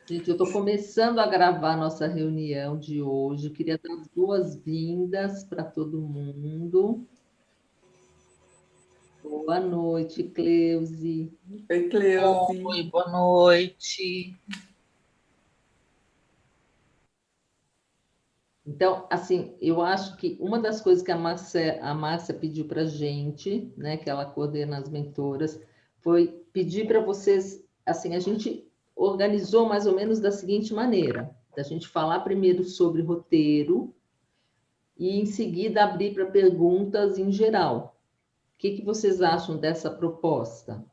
Gente, eu estou começando a gravar a nossa reunião de hoje. Queria dar as boas-vindas para todo mundo. Boa noite, Cleusi. Oi, Cleusi. Oi, boa noite. Então, assim, eu acho que uma das coisas que a Márcia pediu para a gente, né, que ela coordena as mentoras, foi pedir para vocês, assim, a gente organizou mais ou menos da seguinte maneira: da gente falar primeiro sobre roteiro e, em seguida, abrir para perguntas em geral. O que vocês acham dessa proposta?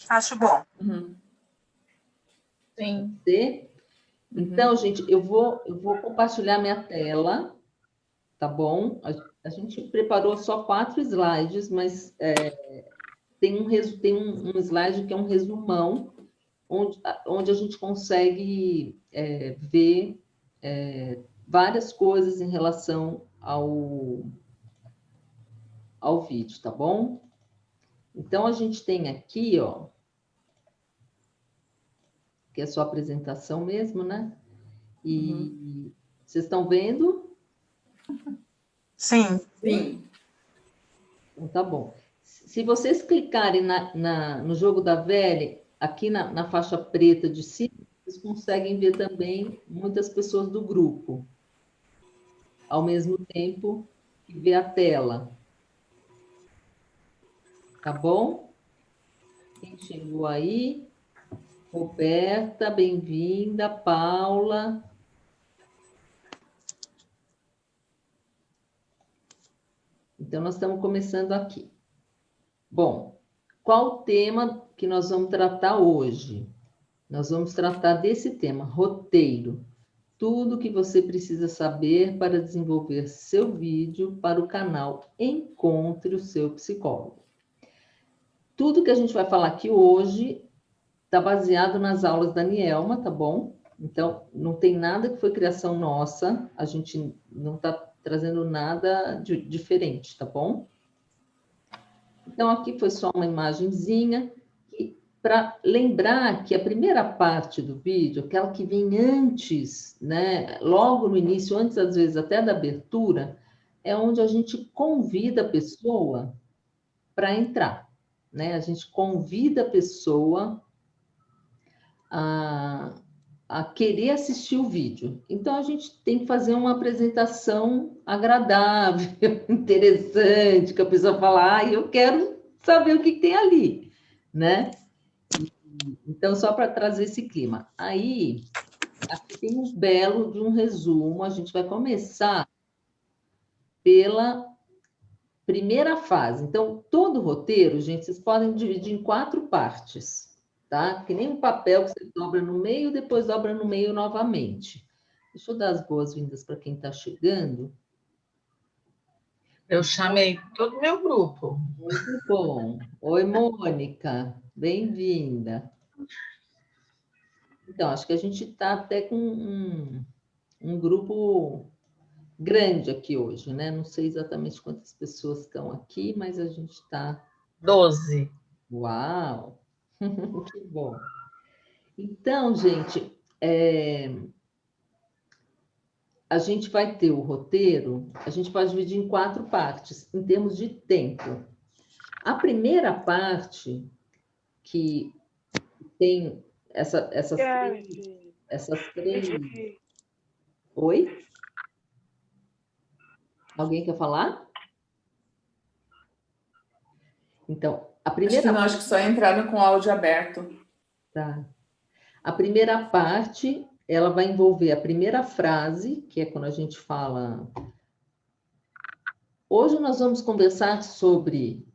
Acho bom. Uhum. Sim. Então, gente, eu vou compartilhar minha tela, tá bom? A gente preparou só 4 slides, mas tem um slide que é um resumão, onde a gente consegue ver várias coisas em relação ao vídeo, tá bom? Então, a gente tem aqui, ó, que é só apresentação mesmo, né? E vocês estão vendo? Sim. Sim. Então, tá bom. Se vocês clicarem no jogo da velha, aqui na faixa preta de cima, vocês conseguem ver também muitas pessoas do grupo, ao mesmo tempo que vê a tela. Tá bom? Quem chegou aí? Roberta, bem-vinda. Paula. Então, nós estamos começando aqui. Bom, qual o tema que nós vamos tratar hoje? Nós vamos tratar desse tema, roteiro. Tudo o que você precisa saber para desenvolver seu vídeo para o canal Encontre o Seu Psicólogo. Tudo que a gente vai falar aqui hoje está baseado nas aulas da Nielma, tá bom? Então, não tem nada que foi criação nossa, a gente não está trazendo nada diferente, tá bom? Então, aqui foi só uma imagenzinha, para lembrar que a primeira parte do vídeo, aquela que vem antes, né, logo no início, antes às vezes até da abertura, é onde a gente convida a pessoa para entrar, né? A gente convida a pessoa a, a querer assistir o vídeo. Então, a gente tem que fazer uma apresentação agradável, interessante, que a pessoa fala, ah, eu quero saber o que tem ali, né? Então, só para trazer esse clima. Aí, aqui tem um belo de um resumo. A gente vai começar pela primeira fase. Então, todo roteiro, gente, vocês podem dividir em 4 partes, tá? Que nem um papel que você dobra no meio, depois dobra no meio novamente. Deixa eu dar as boas-vindas para quem está chegando. Eu chamei todo o meu grupo. Muito bom. Oi, Mônica. Bem-vinda. Então, acho que a gente está até com um grupo grande aqui hoje, né? Não sei exatamente quantas pessoas estão aqui, mas a gente está. 12. Uau! Que bom. Então, gente, a gente vai ter o roteiro, a gente pode dividir em 4 partes, em termos de tempo. A primeira parte, que tem essas três. Oi? Alguém quer falar? Então, a primeira. Acho que não, acho que só entraram com o áudio aberto. Tá. A primeira parte, ela vai envolver a primeira frase, que é quando a gente fala. Hoje nós vamos conversar sobre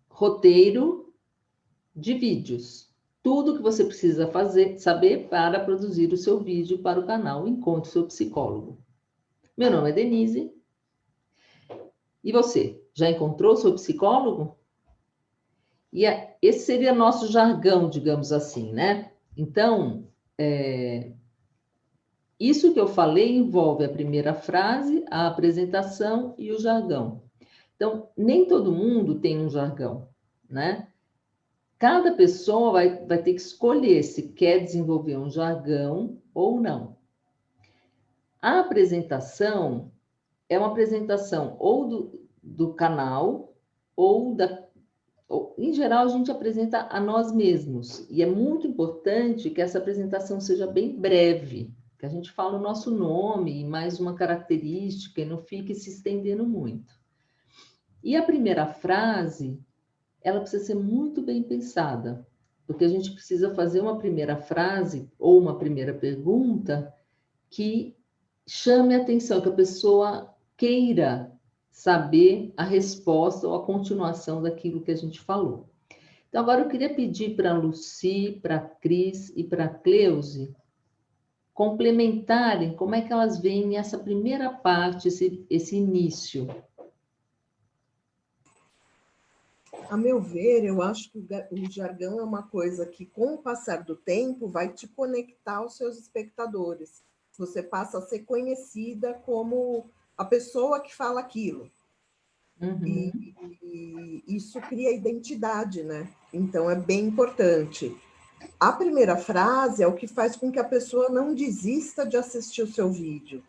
roteiro de vídeos. Tudo que você precisa saber para produzir o seu vídeo para o canal Encontre o Seu Psicólogo. Meu nome é Denise. E você? Já encontrou o seu psicólogo? E esse seria nosso jargão, digamos assim, né? Então, isso que eu falei envolve a primeira frase, a apresentação e o jargão. Então, nem todo mundo tem um jargão, né? Cada pessoa vai ter que escolher se quer desenvolver um jargão ou não. A apresentação é uma apresentação ou do canal, em geral, a gente apresenta a nós mesmos. E é muito importante que essa apresentação seja bem breve, que a gente fala o nosso nome e mais uma característica e não fique se estendendo muito. E a primeira frase, ela precisa ser muito bem pensada, porque a gente precisa fazer uma primeira frase ou uma primeira pergunta que chame a atenção, que a pessoa queira saber a resposta ou a continuação daquilo que a gente falou. Então, agora eu queria pedir para a Lucy, para a Cris e para a Cleusi complementarem como é que elas veem essa primeira parte, esse início. A meu ver, eu acho que o jargão é uma coisa que, com o passar do tempo, vai te conectar aos seus espectadores. Você passa a ser conhecida como a pessoa que fala aquilo. Uhum. E isso cria identidade, né? Então, é bem importante. A primeira frase é o que faz com que a pessoa não desista de assistir o seu vídeo.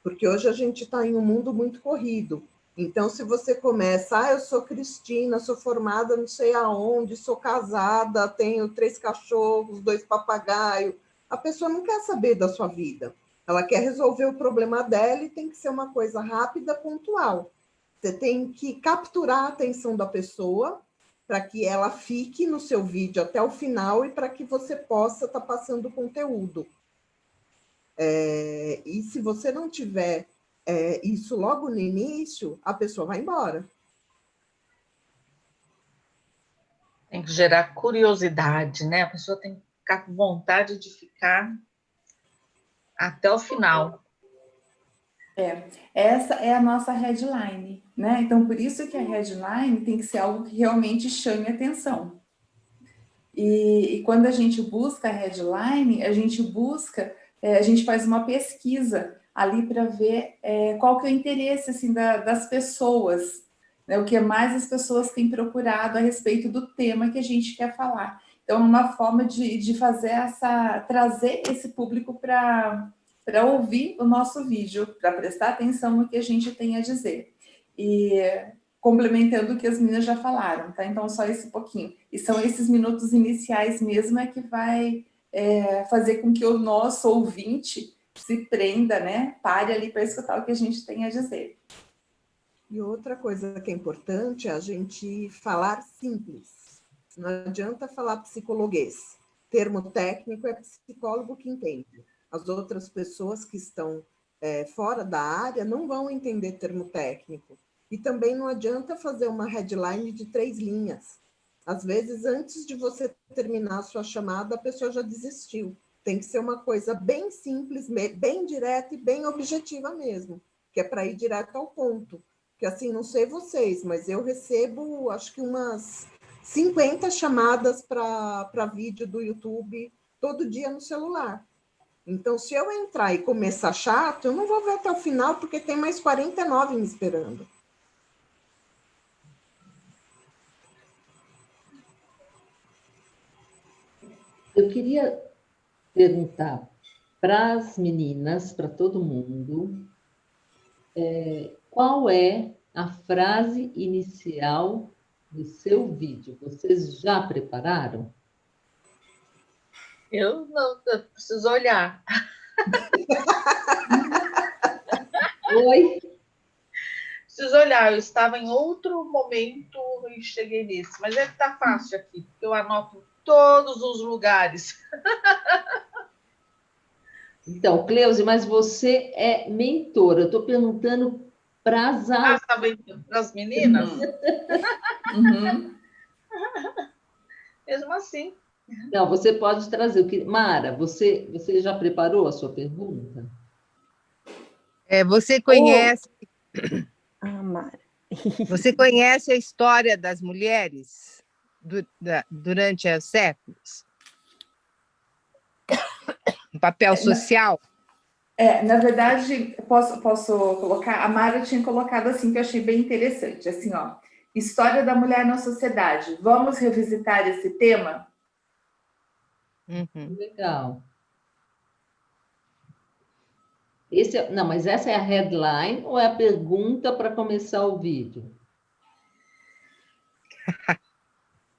Porque hoje a gente está em um mundo muito corrido. Então, se você começa, eu sou Cristina, sou formada não sei aonde, sou casada, tenho 3 cachorros, 2 papagaios, a pessoa não quer saber da sua vida. Ela quer resolver o problema dela e tem que ser uma coisa rápida, pontual. Você tem que capturar a atenção da pessoa para que ela fique no seu vídeo até o final e para que você possa estar passando conteúdo. E se você não tiver isso logo no início, a pessoa vai embora. Tem que gerar curiosidade, né? A pessoa tem que ficar com vontade de ficar até o final. Essa é a nossa headline, né? Então, por isso que a headline tem que ser algo que realmente chame atenção. E quando a gente busca a headline, a gente faz uma pesquisa ali para ver qual que é o interesse assim, das pessoas, né? O que mais as pessoas têm procurado a respeito do tema que a gente quer falar. Então, é uma forma de fazer trazer esse público para ouvir o nosso vídeo, para prestar atenção no que a gente tem a dizer. E complementando o que as meninas já falaram, tá? Então, só esse pouquinho. E são esses minutos iniciais mesmo que vai fazer com que o nosso ouvinte se prenda, né? Pare ali para escutar o que a gente tem a dizer. E outra coisa que é importante é a gente falar simples. Não adianta falar psicologuês. Termo técnico é psicólogo que entende. As outras pessoas que estão fora da área não vão entender termo técnico. E também não adianta fazer uma headline de 3 linhas. Às vezes, antes de você terminar a sua chamada, a pessoa já desistiu. Tem que ser uma coisa bem simples, bem direta e bem objetiva mesmo, que é para ir direto ao ponto. Que assim, não sei vocês, mas eu recebo, acho que umas 50 chamadas para vídeo do YouTube todo dia no celular. Então, se eu entrar e começar chato, eu não vou ver até o final, porque tem mais 49 me esperando. Eu queria perguntar para as meninas, para todo mundo, qual é a frase inicial do seu vídeo? Vocês já prepararam? Eu não, eu preciso olhar. Oi? Preciso olhar, eu estava em outro momento e cheguei nesse, mas deve estar fácil aqui, porque eu anoto todos os lugares. Então, Cleusi, mas você é mentora. Eu estou perguntando para as Para as meninas? Uhum. Mesmo assim. Não, você pode trazer o que. Mara, você já preparou a sua pergunta? Você conhece. Mara. Você conhece a história das mulheres durante os séculos? O papel social? Na verdade, posso colocar, a Mara tinha colocado assim, que eu achei bem interessante, assim, ó, História da mulher na sociedade. Vamos revisitar esse tema? Uhum. Legal. Não, mas essa é a headline ou é a pergunta para começar o vídeo?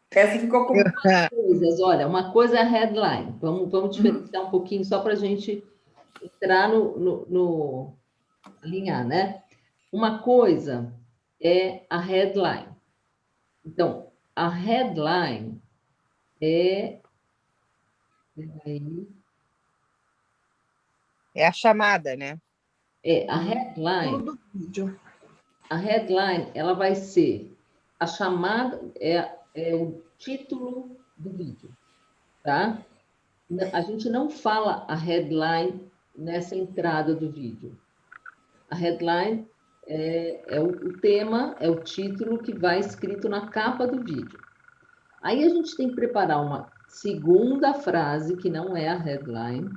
Essa ficou com... Coisas, olha, uma coisa é a headline. Vamos diferenciar um pouquinho só para a gente entrar alinhar, né? Uma coisa é a headline. Então, a headline é... Peraí. É a chamada, né? A headline... do vídeo. A headline, ela vai ser a chamada, é o título do vídeo, tá? A gente não fala a headline nessa entrada do vídeo. A headline é o tema, é o título que vai escrito na capa do vídeo. Aí a gente tem que preparar uma segunda frase, que não é a headline,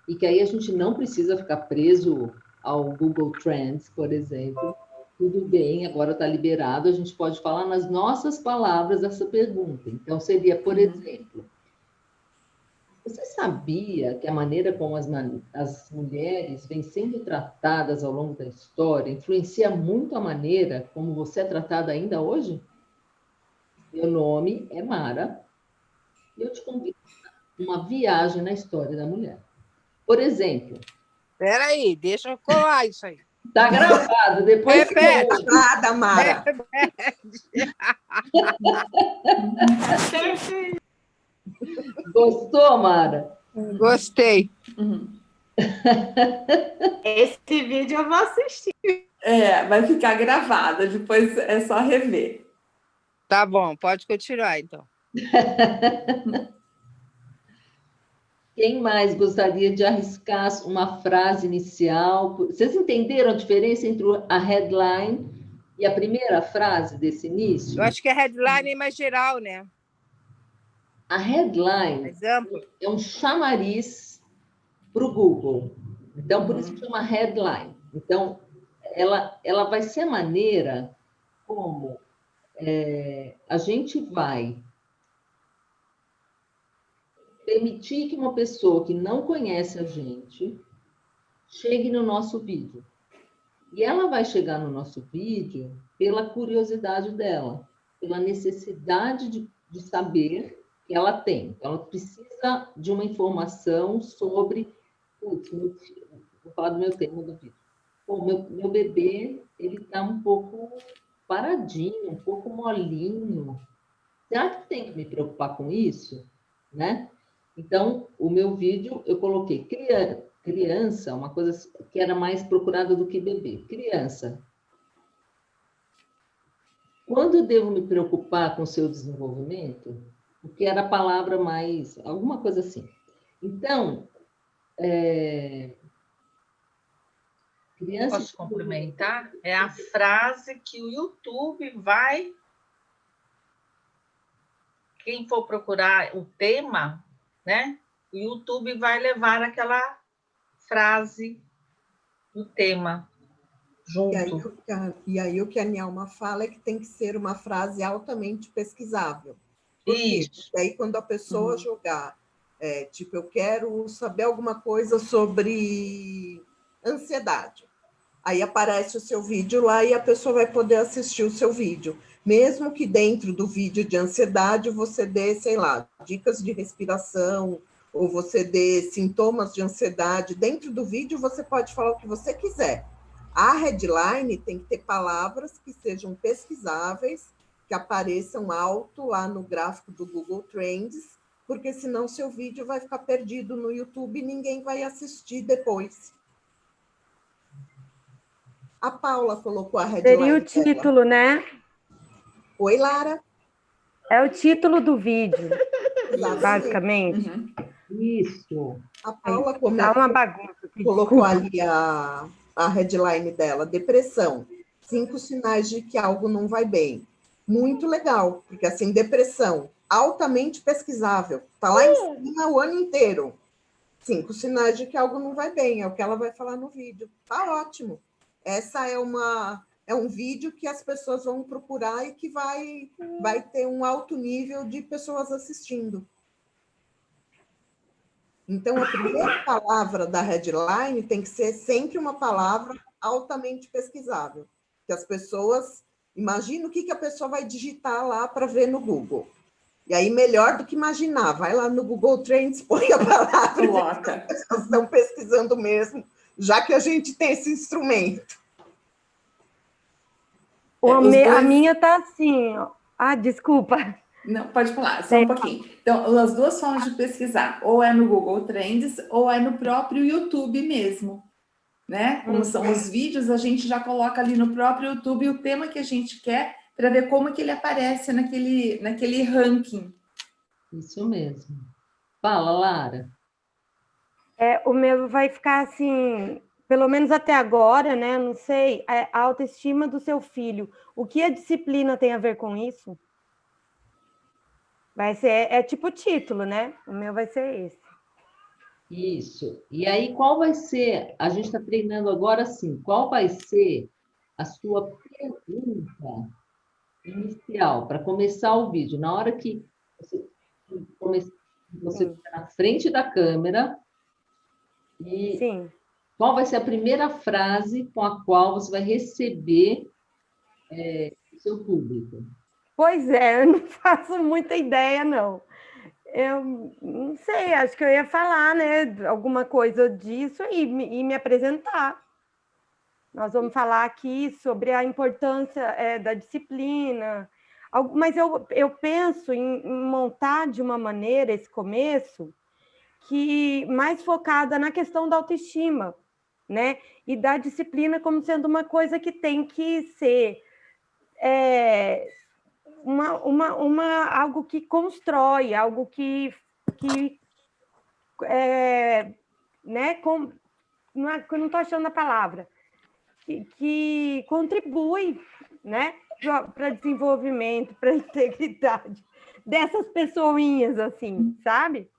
e que aí a gente não precisa ficar preso ao Google Trends, por exemplo. Tudo bem, agora está liberado, a gente pode falar nas nossas palavras essa pergunta. Então, seria, por exemplo, você sabia que a maneira como as mulheres vêm sendo tratadas ao longo da história influencia muito a maneira como você é tratada ainda hoje? Meu nome é Mara e eu te convido a uma viagem na história da mulher. Por exemplo... Espera aí, deixa eu colar isso aí. Está gravado, depois Repete. Nada, Mara. Gostou, Mara? Gostei. Esse vídeo eu vou assistir. Vai ficar gravada, depois é só rever. Tá bom, pode continuar, então. Quem mais gostaria de arriscar uma frase inicial? Vocês entenderam a diferença entre a headline e a primeira frase desse início? Eu acho que a headline é mais geral, né? A headline Mais amplo. é um chamariz para o Google. Então, por isso que chama headline. Então, ela vai ser a maneira como a gente vai permitir que uma pessoa que não conhece a gente chegue no nosso vídeo. E ela vai chegar no nosso vídeo pela curiosidade dela, pela necessidade de saber que ela tem. Ela precisa de uma informação sobre... Putz, vou falar do meu tema do vídeo. Pô, meu bebê, ele está um pouco paradinho, um pouco molinho. Será que tem que me preocupar com isso? Né? Então, o meu vídeo, eu coloquei criança, uma coisa que era mais procurada do que bebê. Criança. Quando eu devo me preocupar com o seu desenvolvimento? Porque era a palavra mais... alguma coisa assim. Então, criança... Posso complementar? É a frase que o YouTube vai... Quem for procurar o tema, né? O YouTube vai levar aquela frase do tema junto. E aí o que a Nhalma fala é que tem que ser uma frase altamente pesquisável. Por quê? Isso. Porque aí quando a pessoa jogar, tipo, eu quero saber alguma coisa sobre ansiedade. Aí aparece o seu vídeo lá e a pessoa vai poder assistir o seu vídeo. Mesmo que dentro do vídeo de ansiedade você dê, sei lá, dicas de respiração, ou você dê sintomas de ansiedade. Dentro do vídeo você pode falar o que você quiser. A headline tem que ter palavras que sejam pesquisáveis, que apareçam alto lá no gráfico do Google Trends, porque senão seu vídeo vai ficar perdido no YouTube e ninguém vai assistir depois. A Paula colocou a headline Seria o título, dela. né? Oi, Lara. É o título do vídeo, Exatamente. basicamente. Isso. A Paula Dá uma bagunça. colocou ali a headline dela, depressão. 5 sinais de que algo não vai bem. Muito legal, porque assim, depressão, altamente pesquisável. Está lá em cima o ano inteiro. 5 sinais de que algo não vai bem, é o que ela vai falar no vídeo. Tá ótimo. Essa é uma é um vídeo que as pessoas vão procurar e que vai ter um alto nível de pessoas assistindo. Então, a primeira palavra da headline tem que ser sempre uma palavra altamente pesquisável, que as pessoas... Imagina o que a pessoa vai digitar lá para ver no Google. E aí, melhor do que imaginar, vai lá no Google Trends, põe a palavra, Coloca. as pessoas estão pesquisando mesmo, já que a gente tem esse instrumento. A minha tá assim, ó. Ah, desculpa. Não, pode falar, só um pouquinho. Então, as duas formas de pesquisar, ou é no Google Trends, ou é no próprio YouTube mesmo, né? Como são os vídeos, a gente já coloca ali no próprio YouTube o tema que a gente quer, para ver como que ele aparece naquele ranking. Isso mesmo. Fala, Lara. O meu vai ficar assim, pelo menos até agora, né? Não sei, a autoestima do seu filho. O que a disciplina tem a ver com isso? Vai ser, tipo título, né? O meu vai ser esse. Isso. E aí, qual vai ser? A gente está treinando agora assim. Qual vai ser a sua pergunta inicial para começar o vídeo? Na hora que você fica na frente da câmera e Sim. qual vai ser a primeira frase com a qual você vai receber o seu público? Pois é, eu não faço muita ideia, não. Eu não sei, acho que eu ia falar, né, alguma coisa disso e me apresentar. Nós vamos falar aqui sobre a importância da disciplina, mas eu penso em montar de uma maneira esse começo que mais focada na questão da autoestima, né? E da disciplina como sendo uma coisa que tem que ser algo que constrói, algo que né? Não estou achando a palavra, que contribui, né? Para desenvolvimento, para integridade dessas pessoinhas, assim, sabe?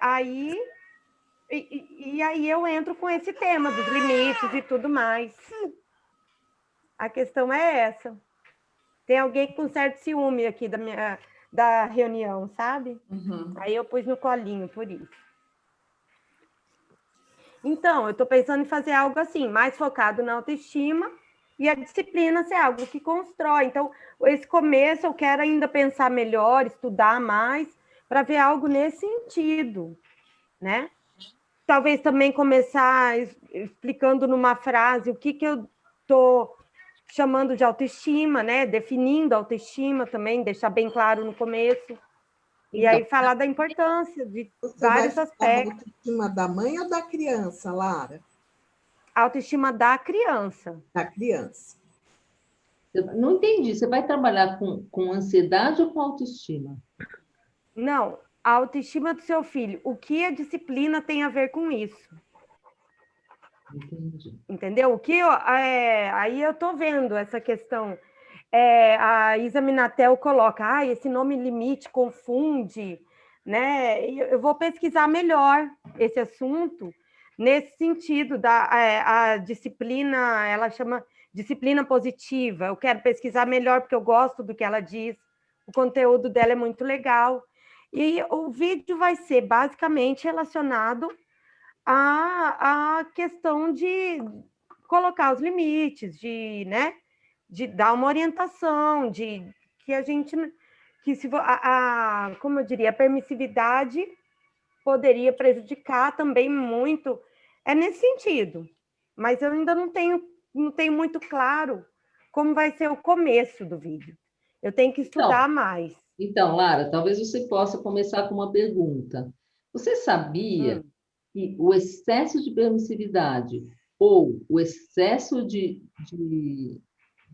Aí eu entro com esse tema dos limites e tudo mais. A questão é essa. Tem alguém com certo ciúme aqui da reunião, sabe? Uhum. Aí eu pus no colinho por isso. Então, eu estou pensando em fazer algo assim, mais focado na autoestima e a disciplina ser algo que constrói. Então, esse começo eu quero ainda pensar melhor, estudar mais, para ver algo nesse sentido, né? Talvez também começar explicando numa frase o que eu estou chamando de autoestima, né? Definindo a autoestima também, deixar bem claro no começo. E aí falar da importância de vários aspectos. Você vai falar da autoestima da mãe ou da criança, Lara? A autoestima da criança. Da criança. Não entendi. Você vai trabalhar com ansiedade ou com autoestima? Não, a autoestima do seu filho. O que a disciplina tem a ver com isso? Entendi. Entendeu? Aí eu estou vendo essa questão. A Isa Minatel coloca, esse nome limite confunde, né? Eu vou pesquisar melhor esse assunto nesse sentido a disciplina, ela chama disciplina positiva. Eu quero pesquisar melhor porque eu gosto do que ela diz. O conteúdo dela é muito legal. E o vídeo vai ser basicamente relacionado à questão de colocar os limites, né? De dar uma orientação, de que a gente, que se como eu diria, a permissividade poderia prejudicar também muito, nesse sentido, mas eu ainda não tenho muito claro como vai ser o começo do vídeo. Eu tenho que estudar mais. Então, Lara, talvez você possa começar com uma pergunta. Você sabia que o excesso de permissividade ou o excesso de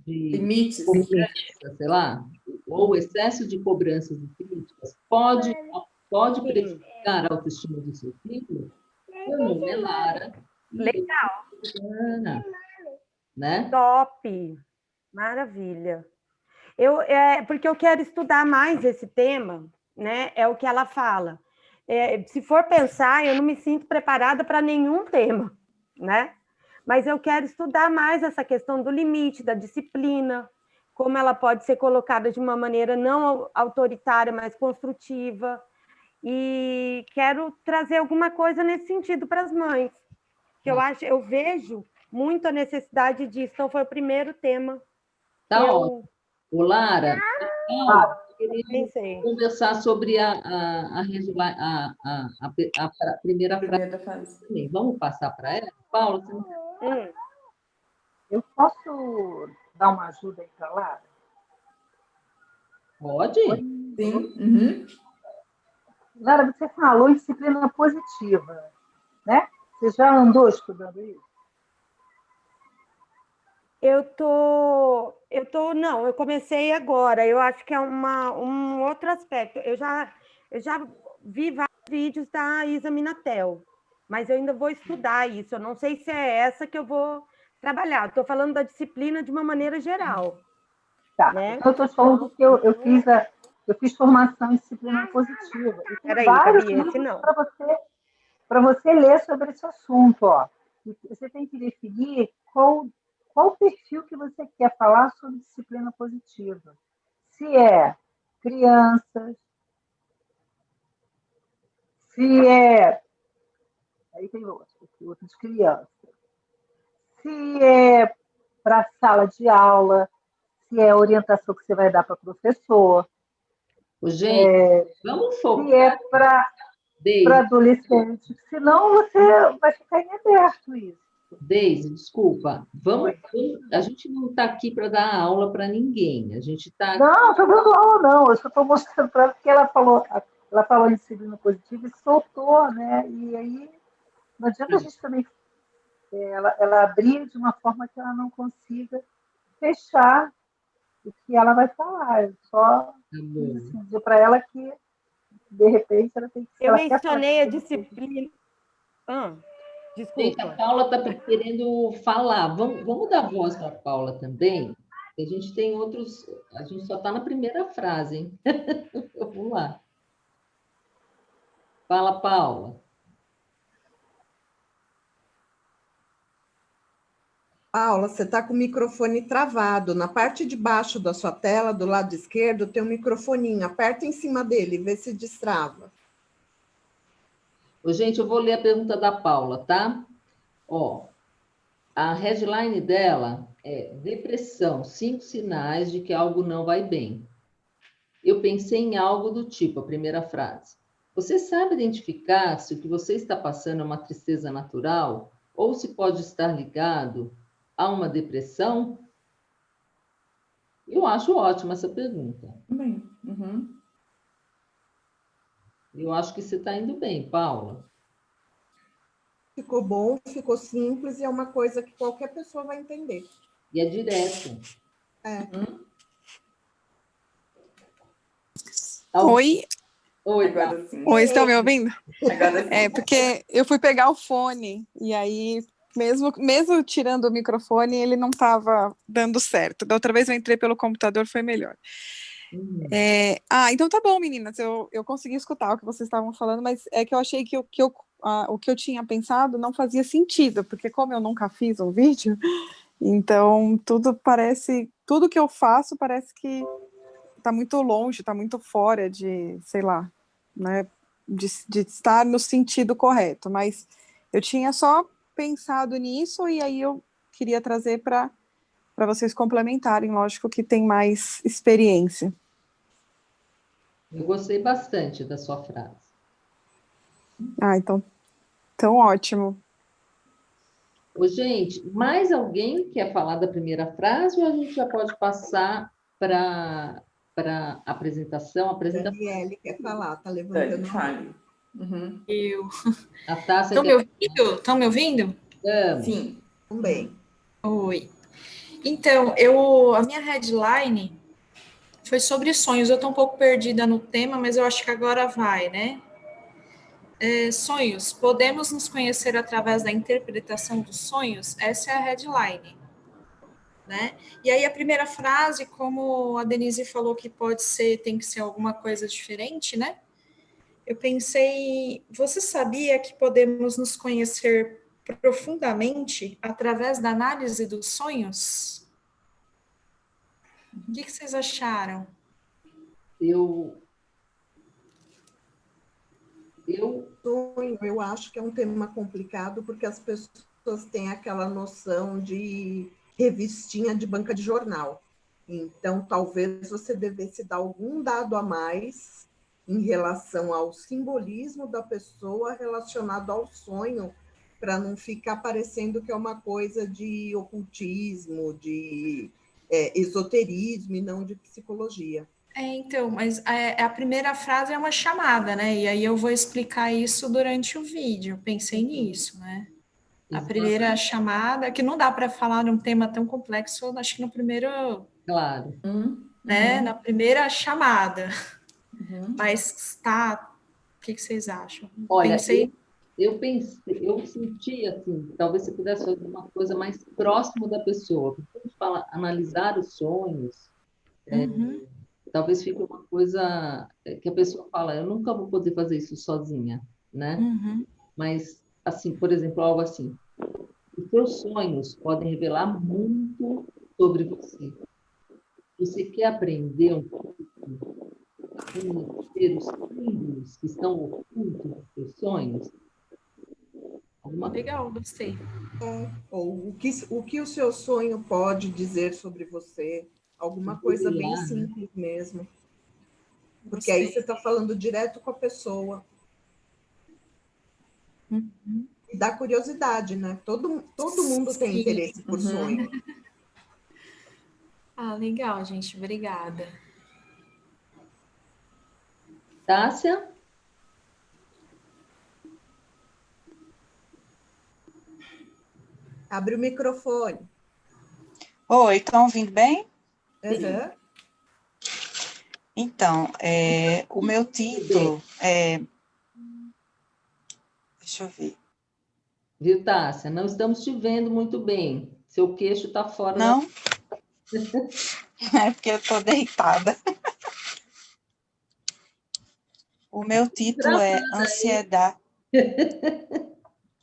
limites, cobrança, sei lá, ou o excesso de cobranças e críticas pode prejudicar a autoestima do seu filho? Meu nome é Lara. Legal. Ana, né? Top. Maravilha. Porque eu quero estudar mais esse tema, né? É o que ela fala. Se for pensar, eu não me sinto preparada para nenhum tema, né? mas eu quero estudar mais essa questão do limite, da disciplina, como ela pode ser colocada de uma maneira não autoritária, mas construtiva. E quero trazer alguma coisa nesse sentido para as mães, que eu vejo muito a necessidade disso. Então, foi o primeiro tema Tá que ótimo. Ô, Lara, eu queria pensei. conversar sobre a primeira frase Primeira fase. também. Vamos passar para ela? Paula, você não... Eu posso dar uma ajuda aí para Lara? Pode? Sim. Uhum. Lara, você falou em disciplina positiva, né? Você já andou estudando isso? Não, eu comecei agora. Eu acho que é um outro aspecto. Eu já vi vários vídeos da Isa Minatel, mas eu ainda vou estudar isso. Eu não sei se é essa que eu vou trabalhar. Estou falando da disciplina de uma maneira geral. Tá. Né? Então, eu estou te falando que eu fiz formação em disciplina positiva. E tem Peraí, vários Gabi, esse livros não. para você ler sobre esse assunto. Ó. E você tem que definir qual perfil que você quer falar sobre disciplina positiva. Se é crianças, se é... Aí tem outro de criança. Se é para sala de aula, se é orientação que você vai dar para professor. Gente, vamos se focar. é para adolescente. Senão você vai ficar em aberto isso. Deise, desculpa. A gente não está aqui para dar aula para ninguém. A gente está. Não, estou dando aula, não. Eu só estou mostrando para ela que ela falou em disciplina positiva e soltou, né? E aí não adianta a gente também ela abrir de uma forma que ela não consiga fechar o que ela vai falar. Eu só dizer para ela que, de repente, ela tem que... Eu mencionei a disciplina... Gente, desculpa. a Paula está querendo falar. Vamos dar voz para a Paula também? A gente tem outros... A gente só está na primeira frase, hein? Vamos lá. Fala, Paula. Paula, você está com o microfone travado. Na parte de baixo da sua tela, do lado esquerdo, tem um microfoninho. Aperta em cima dele, vê se destrava. Gente, eu vou ler a pergunta da Paula, tá? Ó, a headline dela é depressão, 5 sinais de que algo não vai bem. Eu pensei em algo do tipo, a primeira frase. Você sabe identificar se o que você está passando é uma tristeza natural ou se pode estar ligado a uma depressão? Eu acho ótima essa pergunta. Bem, uhum. Eu acho que você está indo bem, Paula. Ficou bom, ficou simples e é uma coisa que qualquer pessoa vai entender. E é direto. Oi. Oi, Agora sim. Oi, estão me ouvindo? Agora sim. É, porque eu fui pegar o fone e aí, mesmo tirando o microfone, ele não estava dando certo. Da outra vez eu entrei pelo computador, foi melhor. Então tá bom, meninas, eu consegui escutar o que vocês estavam falando, mas é que eu achei que o que eu tinha pensado não fazia sentido, porque como eu nunca fiz um vídeo, então tudo que eu faço parece que tá muito longe, tá muito fora de, sei lá, né, de estar no sentido correto, mas eu tinha só pensado nisso e aí eu queria trazer para vocês complementarem, lógico que tem mais experiência. Eu gostei bastante da sua frase. Então ótimo. Gente, mais alguém quer falar da primeira frase ou a gente já pode passar para a apresentação? Daniele quer falar, tá levantando. Fale. Uhum. A Tássia Estão me ouvindo? Sim. Também. Oi. Então, a minha headline foi sobre sonhos. Eu estou um pouco perdida no tema, mas eu acho que agora vai, né? Sonhos. Podemos nos conhecer através da interpretação dos sonhos? Essa é a headline. Né? E aí a primeira frase, como a Denise falou que tem que ser alguma coisa diferente, né? Eu pensei, você sabia que podemos nos conhecer profundamente através da análise dos sonhos? O que vocês acharam? Eu Sonho, eu acho que é um tema complicado, porque as pessoas têm aquela noção de revistinha de banca de jornal. Então, talvez você devesse dar algum dado a mais em relação ao simbolismo da pessoa relacionado ao sonho, para não ficar parecendo que é uma coisa de ocultismo, de esoterismo e não de psicologia. Então, mas a primeira frase é uma chamada, né? E aí eu vou explicar isso durante o vídeo. Pensei nisso, né? A primeira chamada, que não dá para falar de um tema tão complexo, acho que no primeiro, claro. né? Na primeira chamada. Uhum. Mas tá, o que vocês acham? Olha, Pensei. eu senti assim, talvez você pudesse fazer uma coisa mais próxima da pessoa. Quando a gente fala analisar os sonhos, Uhum, talvez fique uma coisa que a pessoa fala, eu nunca vou poder fazer isso sozinha, né? uhum. Mas, assim, por exemplo, algo assim, os seus sonhos podem revelar muito sobre você. Você quer aprender um pouco a conhecer os símbolos que estão ocultos nos seus sonhos? Alguma coisa. Legal, gostei. Ou o que o seu sonho pode dizer sobre você? Alguma coisa bem Revelar, né? simples mesmo. Porque Gostei. aí você está falando direto com a pessoa. Uhum. E dá curiosidade, né? Todo mundo tem Sim. interesse por sonho. Ah, legal, gente. Obrigada. Tássia? Abre o microfone. Oi, estão ouvindo bem? Uhum. Então, o meu título deixa eu ver. Viu, Tássia? Não estamos te vendo muito bem. Seu queixo está fora da... Não? É porque eu estou deitada. O meu título é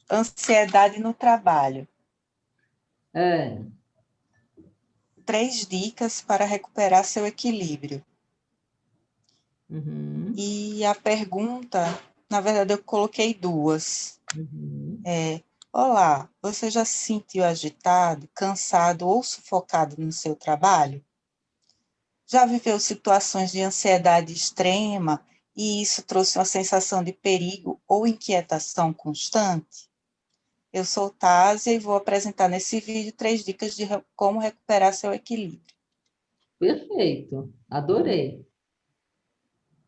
Ansiedade no Trabalho. É. 3 dicas para recuperar seu equilíbrio. Uhum, E a pergunta, na verdade, eu coloquei 2. uhum. Olá, você já se sentiu agitado, cansado ou sufocado no seu trabalho? Já viveu situações de ansiedade extrema e isso trouxe uma sensação de perigo ou inquietação constante? Eu sou Tásia e vou apresentar nesse vídeo 3 dicas de como recuperar seu equilíbrio. Perfeito. Adorei.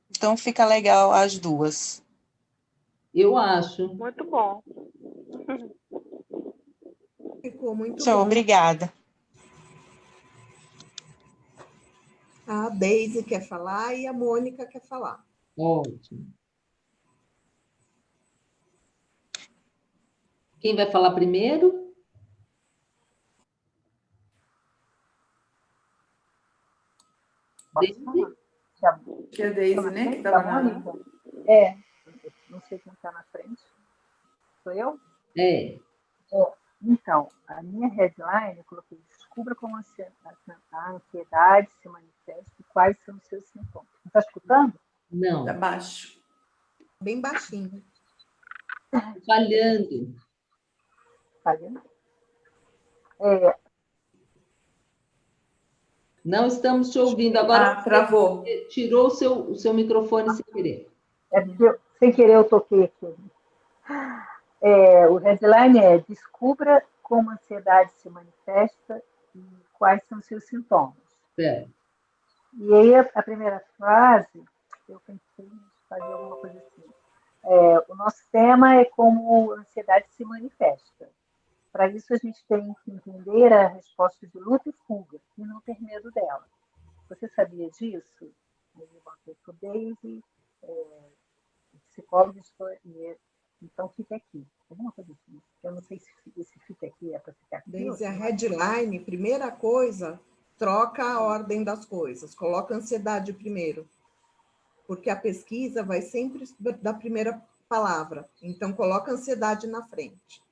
Então, fica legal as 2. Eu acho. Muito bom. Ficou muito Show, bom. obrigada. A Deise quer falar e a Mônica quer falar. Ótimo. Quem vai falar primeiro? Posso falar? Já- Que é a Deise, Tô na né? Que frente estava da na... Mônica? É, não sei quem está na frente. Sou eu? É. Então, a minha headline, eu coloquei, descubra como a ansiedade se manifesta e quais são os seus sintomas. Não está escutando? Não. Tá baixo. Bem baixinho. Falhando. Falhando? Não estamos te ouvindo. Agora travou. você tirou o seu microfone sem querer. É porque, sem querer, eu toquei aqui. O headline é descubra como a ansiedade se manifesta e quais são os seus sintomas. Certo. E aí, a primeira frase, eu pensei em fazer alguma coisa assim. O nosso tema é como a ansiedade se manifesta. Para isso, a gente tem que entender a resposta de luta e fuga, e não ter medo dela. Você sabia disso? Eu botei para o Daisy, psicólogo, então fica aqui. Alguma coisa assim. Eu não sei se esse fica aqui é para ficar aqui. Desde a headline, primeira coisa, troca a ordem das coisas. Coloca a ansiedade primeiro. Porque a pesquisa vai sempre da primeira palavra. Então, coloca a ansiedade na frente.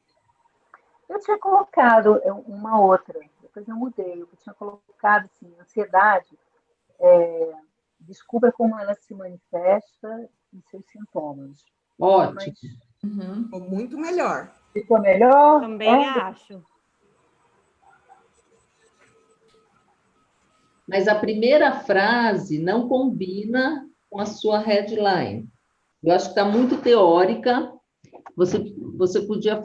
Eu tinha colocado uma outra, depois eu mudei. Eu tinha colocado assim, ansiedade, descubra como ela se manifesta e seus sintomas. Ótimo. Ficou muito melhor. Ficou melhor? Também acho. Mas a primeira frase não combina com a sua headline. Eu acho que está muito teórica. Você podia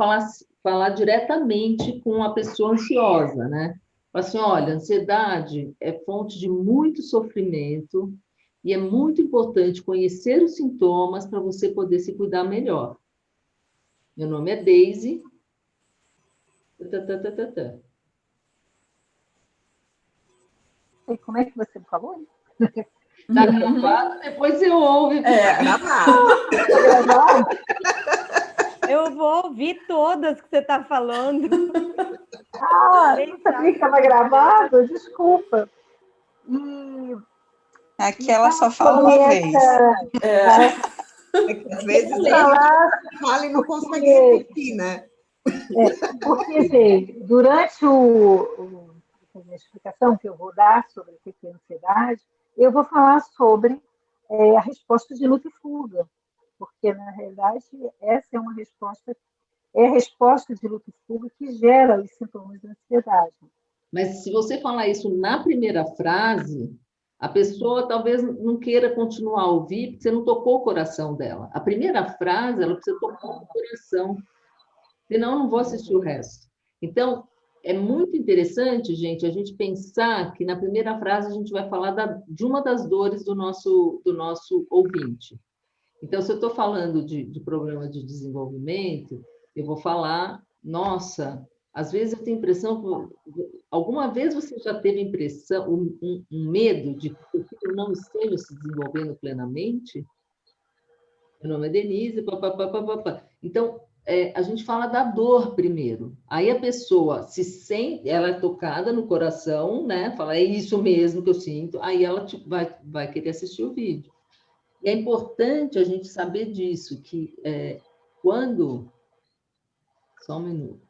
falar diretamente com a pessoa ansiosa, né? Assim, olha, ansiedade é fonte de muito sofrimento e é muito importante conhecer os sintomas para você poder se cuidar melhor. Meu nome é Daisy. E como é que você falou? Tá gravado, depois você ouve. Gravado. Eu vou ouvir todas que você está falando. Não sabia que estava gravado? Desculpa. Aqui ela só fala uma vez. É que às vezes fala e não consegue repetir, né? Porque, veja, durante a minha explicação que eu vou dar sobre o que é ansiedade, eu vou falar sobre a resposta de luta e fuga, porque, na realidade, essa é uma resposta, a resposta de luta e fuga que gera os sintomas da ansiedade. Mas se você falar isso na primeira frase, a pessoa talvez não queira continuar a ouvir, porque você não tocou o coração dela. A primeira frase, ela precisa tocar o coração, senão eu não vou assistir o resto. Então, é muito interessante, gente, a gente pensar que na primeira frase a gente vai falar de uma das dores do nosso ouvinte. Então, se eu estou falando de problema de desenvolvimento, eu vou falar, nossa, às vezes eu tenho impressão, alguma vez você já teve impressão, um medo de que o filho não esteja se desenvolvendo plenamente? Meu nome é Denise, papapá. Então, a gente fala da dor primeiro. Aí a pessoa se sente, ela é tocada no coração, né? Fala, é isso mesmo que eu sinto. Aí ela vai querer assistir o vídeo. E é importante a gente saber disso, que quando... Só um minuto.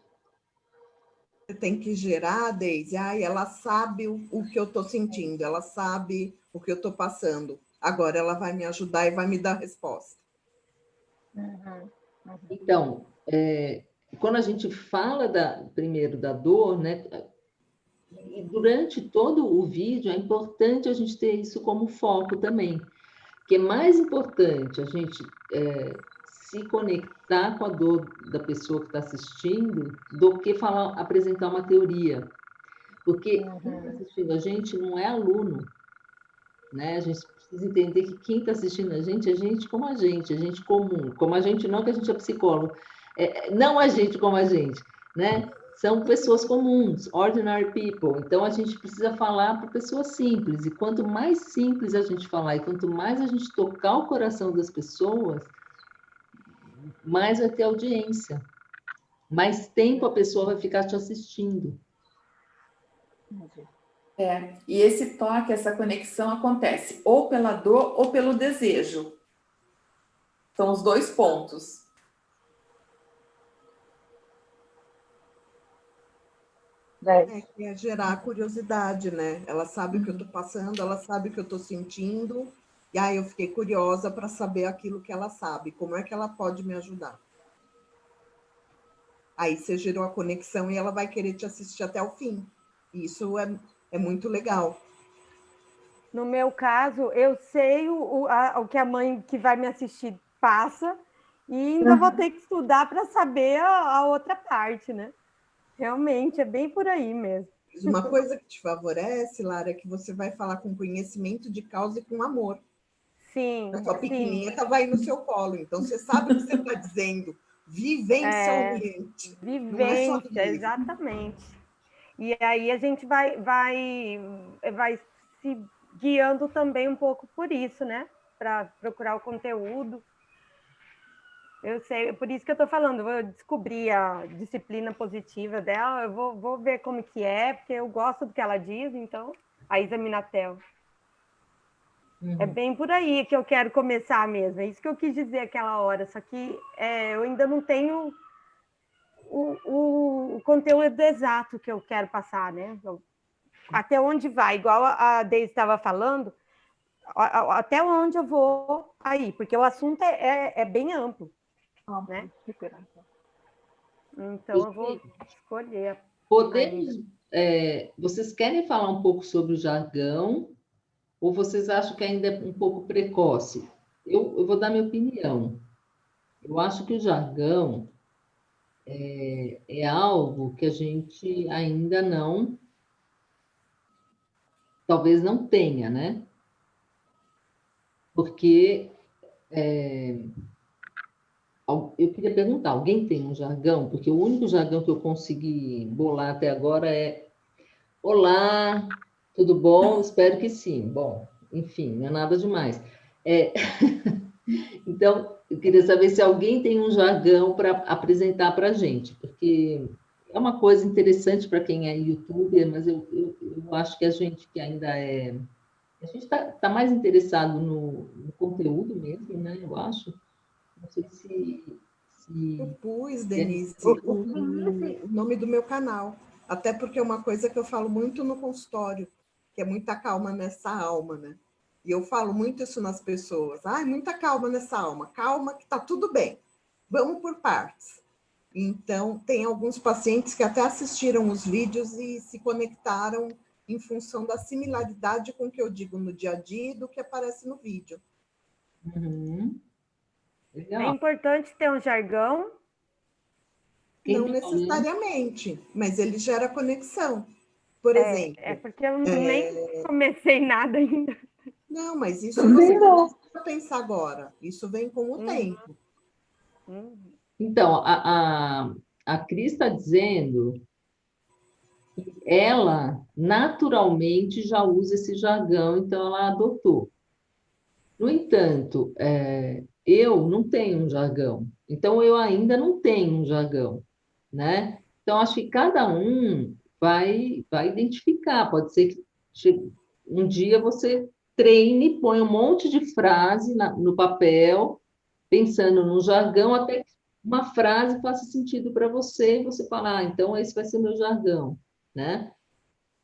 Você tem que gerar, Deise, ela sabe o que eu estou sentindo, ela sabe o que eu estou passando. Agora ela vai me ajudar e vai me dar a resposta. Então, quando a gente fala primeiro da dor, né? E durante todo o vídeo é importante a gente ter isso como foco também. Que é mais importante a gente se conectar com a dor da pessoa que está assistindo do que apresentar uma teoria. Porque quem está assistindo a gente não é aluno, né? A gente precisa entender que quem está assistindo a gente é gente como a gente comum. Como a gente não, que a gente é psicólogo. Não a gente como a gente, né? São pessoas comuns, ordinary people. Então, a gente precisa falar para pessoas simples. E quanto mais simples a gente falar e quanto mais a gente tocar o coração das pessoas, mais vai ter audiência. Mais tempo a pessoa vai ficar te assistindo. E esse toque, essa conexão acontece ou pela dor ou pelo desejo. São os dois pontos. É gerar curiosidade, né? Ela sabe o que eu estou passando, ela sabe o que eu estou sentindo, e aí eu fiquei curiosa para saber aquilo que ela sabe, como é que ela pode me ajudar. Aí você gerou a conexão e ela vai querer te assistir até o fim. Isso é muito legal. No meu caso, eu sei o que a mãe que vai me assistir passa e ainda vou ter que estudar para saber a outra parte, né? Realmente, é bem por aí mesmo. Uma coisa que te favorece, Lara, é que você vai falar com conhecimento de causa e com amor. Sim. A sua pequenininha estava aí no seu colo, então você sabe o que você está dizendo. Vivência oriente. Vivência, exatamente. E aí a gente vai se guiando também um pouco por isso, né? Para procurar o conteúdo. Eu sei, por isso que eu estou falando, eu descobri a disciplina positiva dela, eu vou ver como que é, porque eu gosto do que ela diz, então, a Isa Minatel. É bem por aí que eu quero começar mesmo, é isso que eu quis dizer aquela hora, só que eu ainda não tenho o conteúdo exato que eu quero passar, né? Até onde vai, igual a Deise estava falando, até onde eu vou aí, porque o assunto é bem amplo, né? Então, eu vou escolher. Podemos, vocês querem falar um pouco sobre o jargão ou vocês acham que ainda é um pouco precoce? Eu vou dar minha opinião. Eu acho que o jargão é algo que a gente ainda não, talvez não tenha, né? Porque eu queria perguntar, alguém tem um jargão? Porque o único jargão que eu consegui bolar até agora é olá, tudo bom? Espero que sim. Bom, enfim, não é nada demais. Então, eu queria saber se alguém tem um jargão para apresentar para a gente, porque é uma coisa interessante para quem é youtuber, mas eu acho que a gente que ainda é... A gente está mais interessado no conteúdo mesmo, né? Eu acho. Não sei se eu pus, Denise, o nome do meu canal. Até porque é uma coisa que eu falo muito no consultório, que é muita calma nessa alma, né? E eu falo muito isso nas pessoas. Muita calma nessa alma. Calma que tá tudo bem. Vamos por partes. Então, tem alguns pacientes que até assistiram os vídeos e se conectaram em função da similaridade com o que eu digo no dia a dia e do que aparece no vídeo. Uhum. É importante ter um jargão? Não necessariamente, mas ele gera conexão. Por exemplo... porque eu nem comecei nada ainda. Não, mas isso você não precisa pensar agora. Isso vem com o tempo. Então, a Cris está dizendo que ela naturalmente já usa esse jargão, então ela adotou. No entanto, eu não tenho um jargão, então eu ainda não tenho um jargão, né? Então, acho que cada um vai identificar. Pode ser que um dia você treine, põe um monte de frase no papel, pensando no jargão, até que uma frase faça sentido para você, e você fala, então esse vai ser meu jargão, né?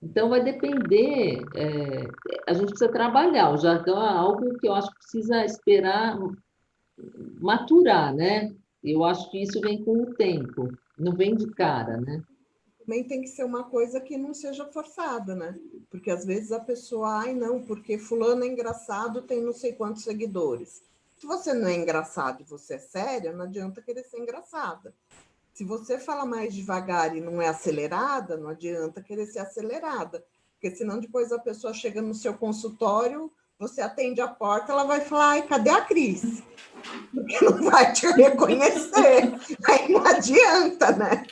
Então, vai depender, a gente precisa trabalhar, o jargão é algo que eu acho que precisa esperar maturar, né? Eu acho que isso vem com o tempo, não vem de cara, né? Também tem que ser uma coisa que não seja forçada, né? Porque às vezes a pessoa, não, porque fulano é engraçado, tem não sei quantos seguidores. Se você não é engraçado e você é séria, não adianta querer ser engraçada. Se você fala mais devagar e não é acelerada, não adianta querer ser acelerada. Porque senão depois a pessoa chega no seu consultório, você atende a porta, ela vai falar, cadê a Cris? Porque não vai te reconhecer. Aí não adianta, né?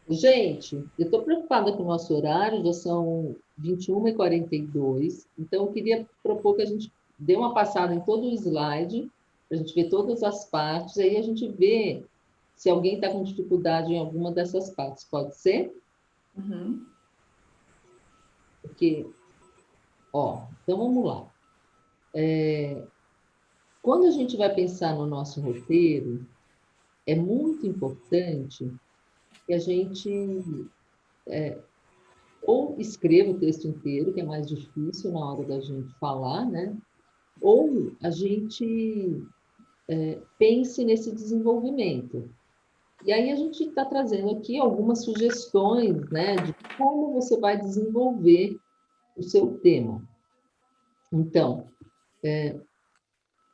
Gente, eu estou preocupada com o nosso horário, já são 21h42, então eu queria propor que a gente dê uma passada em todo o slide, para a gente ver todas as partes, aí a gente vê se alguém está com dificuldade em alguma dessas partes, pode ser? Uhum. Porque, então vamos lá. Quando a gente vai pensar no nosso roteiro, é muito importante que a gente ou escreva o texto inteiro, que é mais difícil na hora da gente falar, né? Ou a gente pense nesse desenvolvimento. E aí a gente está trazendo aqui algumas sugestões, né, de como você vai desenvolver o seu tema. Então,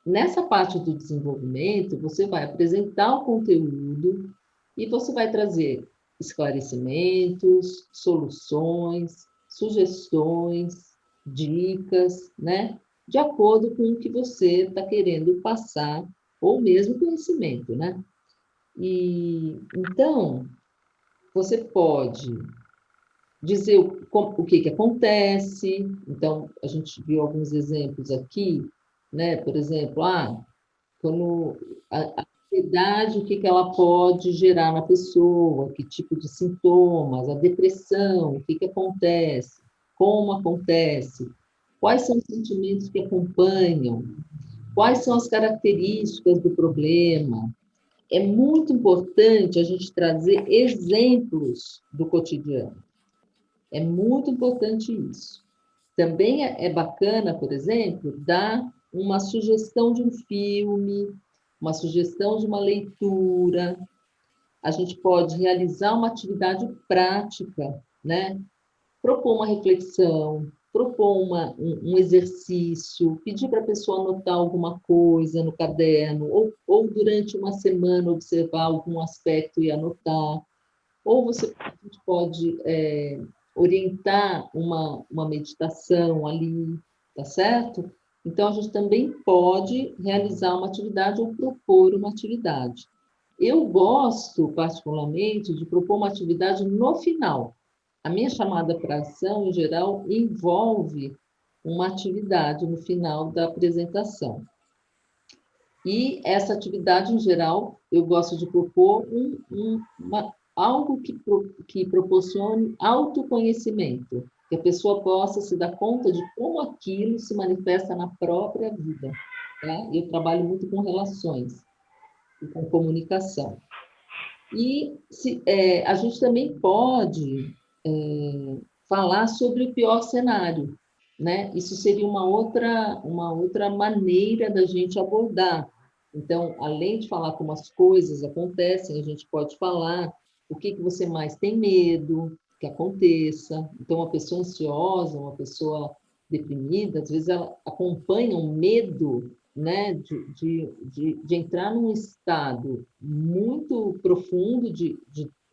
nessa parte do desenvolvimento, você vai apresentar o conteúdo e você vai trazer esclarecimentos, soluções, sugestões, dicas, né? De acordo com o que você está querendo passar, ou mesmo conhecimento, né? E, então, você pode dizer o que acontece. Então, a gente viu alguns exemplos aqui, né? Por exemplo, quando a ansiedade, o que ela pode gerar na pessoa, que tipo de sintomas, a depressão, o que acontece, como acontece, quais são os sentimentos que acompanham, quais são as características do problema, é muito importante a gente trazer exemplos do cotidiano. É muito importante isso. Também é bacana, por exemplo, dar uma sugestão de um filme, uma sugestão de uma leitura. A gente pode realizar uma atividade prática, né? Propor uma reflexão, propor um exercício, pedir para a pessoa anotar alguma coisa no caderno, ou durante uma semana observar algum aspecto e anotar. Ou a gente pode orientar uma meditação ali, tá certo? Então, a gente também pode realizar uma atividade ou propor uma atividade. Eu gosto, particularmente, de propor uma atividade no final. A minha chamada para ação, em geral, envolve uma atividade no final da apresentação. E essa atividade, em geral, eu gosto de propor algo que proporcione autoconhecimento, que a pessoa possa se dar conta de como aquilo se manifesta na própria vida. Tá? Eu trabalho muito com relações e com comunicação. E a gente também pode falar sobre o pior cenário, né? Isso seria uma outra maneira da gente abordar. Então, além de falar como as coisas acontecem, a gente pode falar o que você mais tem medo que aconteça. Então, uma pessoa ansiosa, uma pessoa deprimida, às vezes ela acompanha um medo, né, de entrar num estado muito profundo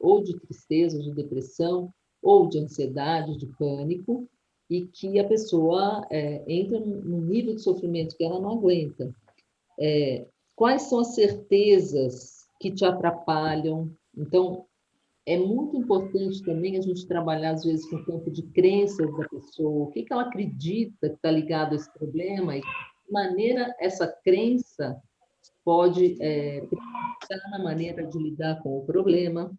ou de tristeza, ou de depressão, ou de ansiedade, de pânico, e que a pessoa entra num nível de sofrimento que ela não aguenta. Quais são as certezas que te atrapalham? Então, é muito importante também a gente trabalhar, às vezes, com o campo de crenças da pessoa, o que ela acredita que está ligado a esse problema, e de que maneira essa crença pode prejudiciar na maneira de lidar com o problema.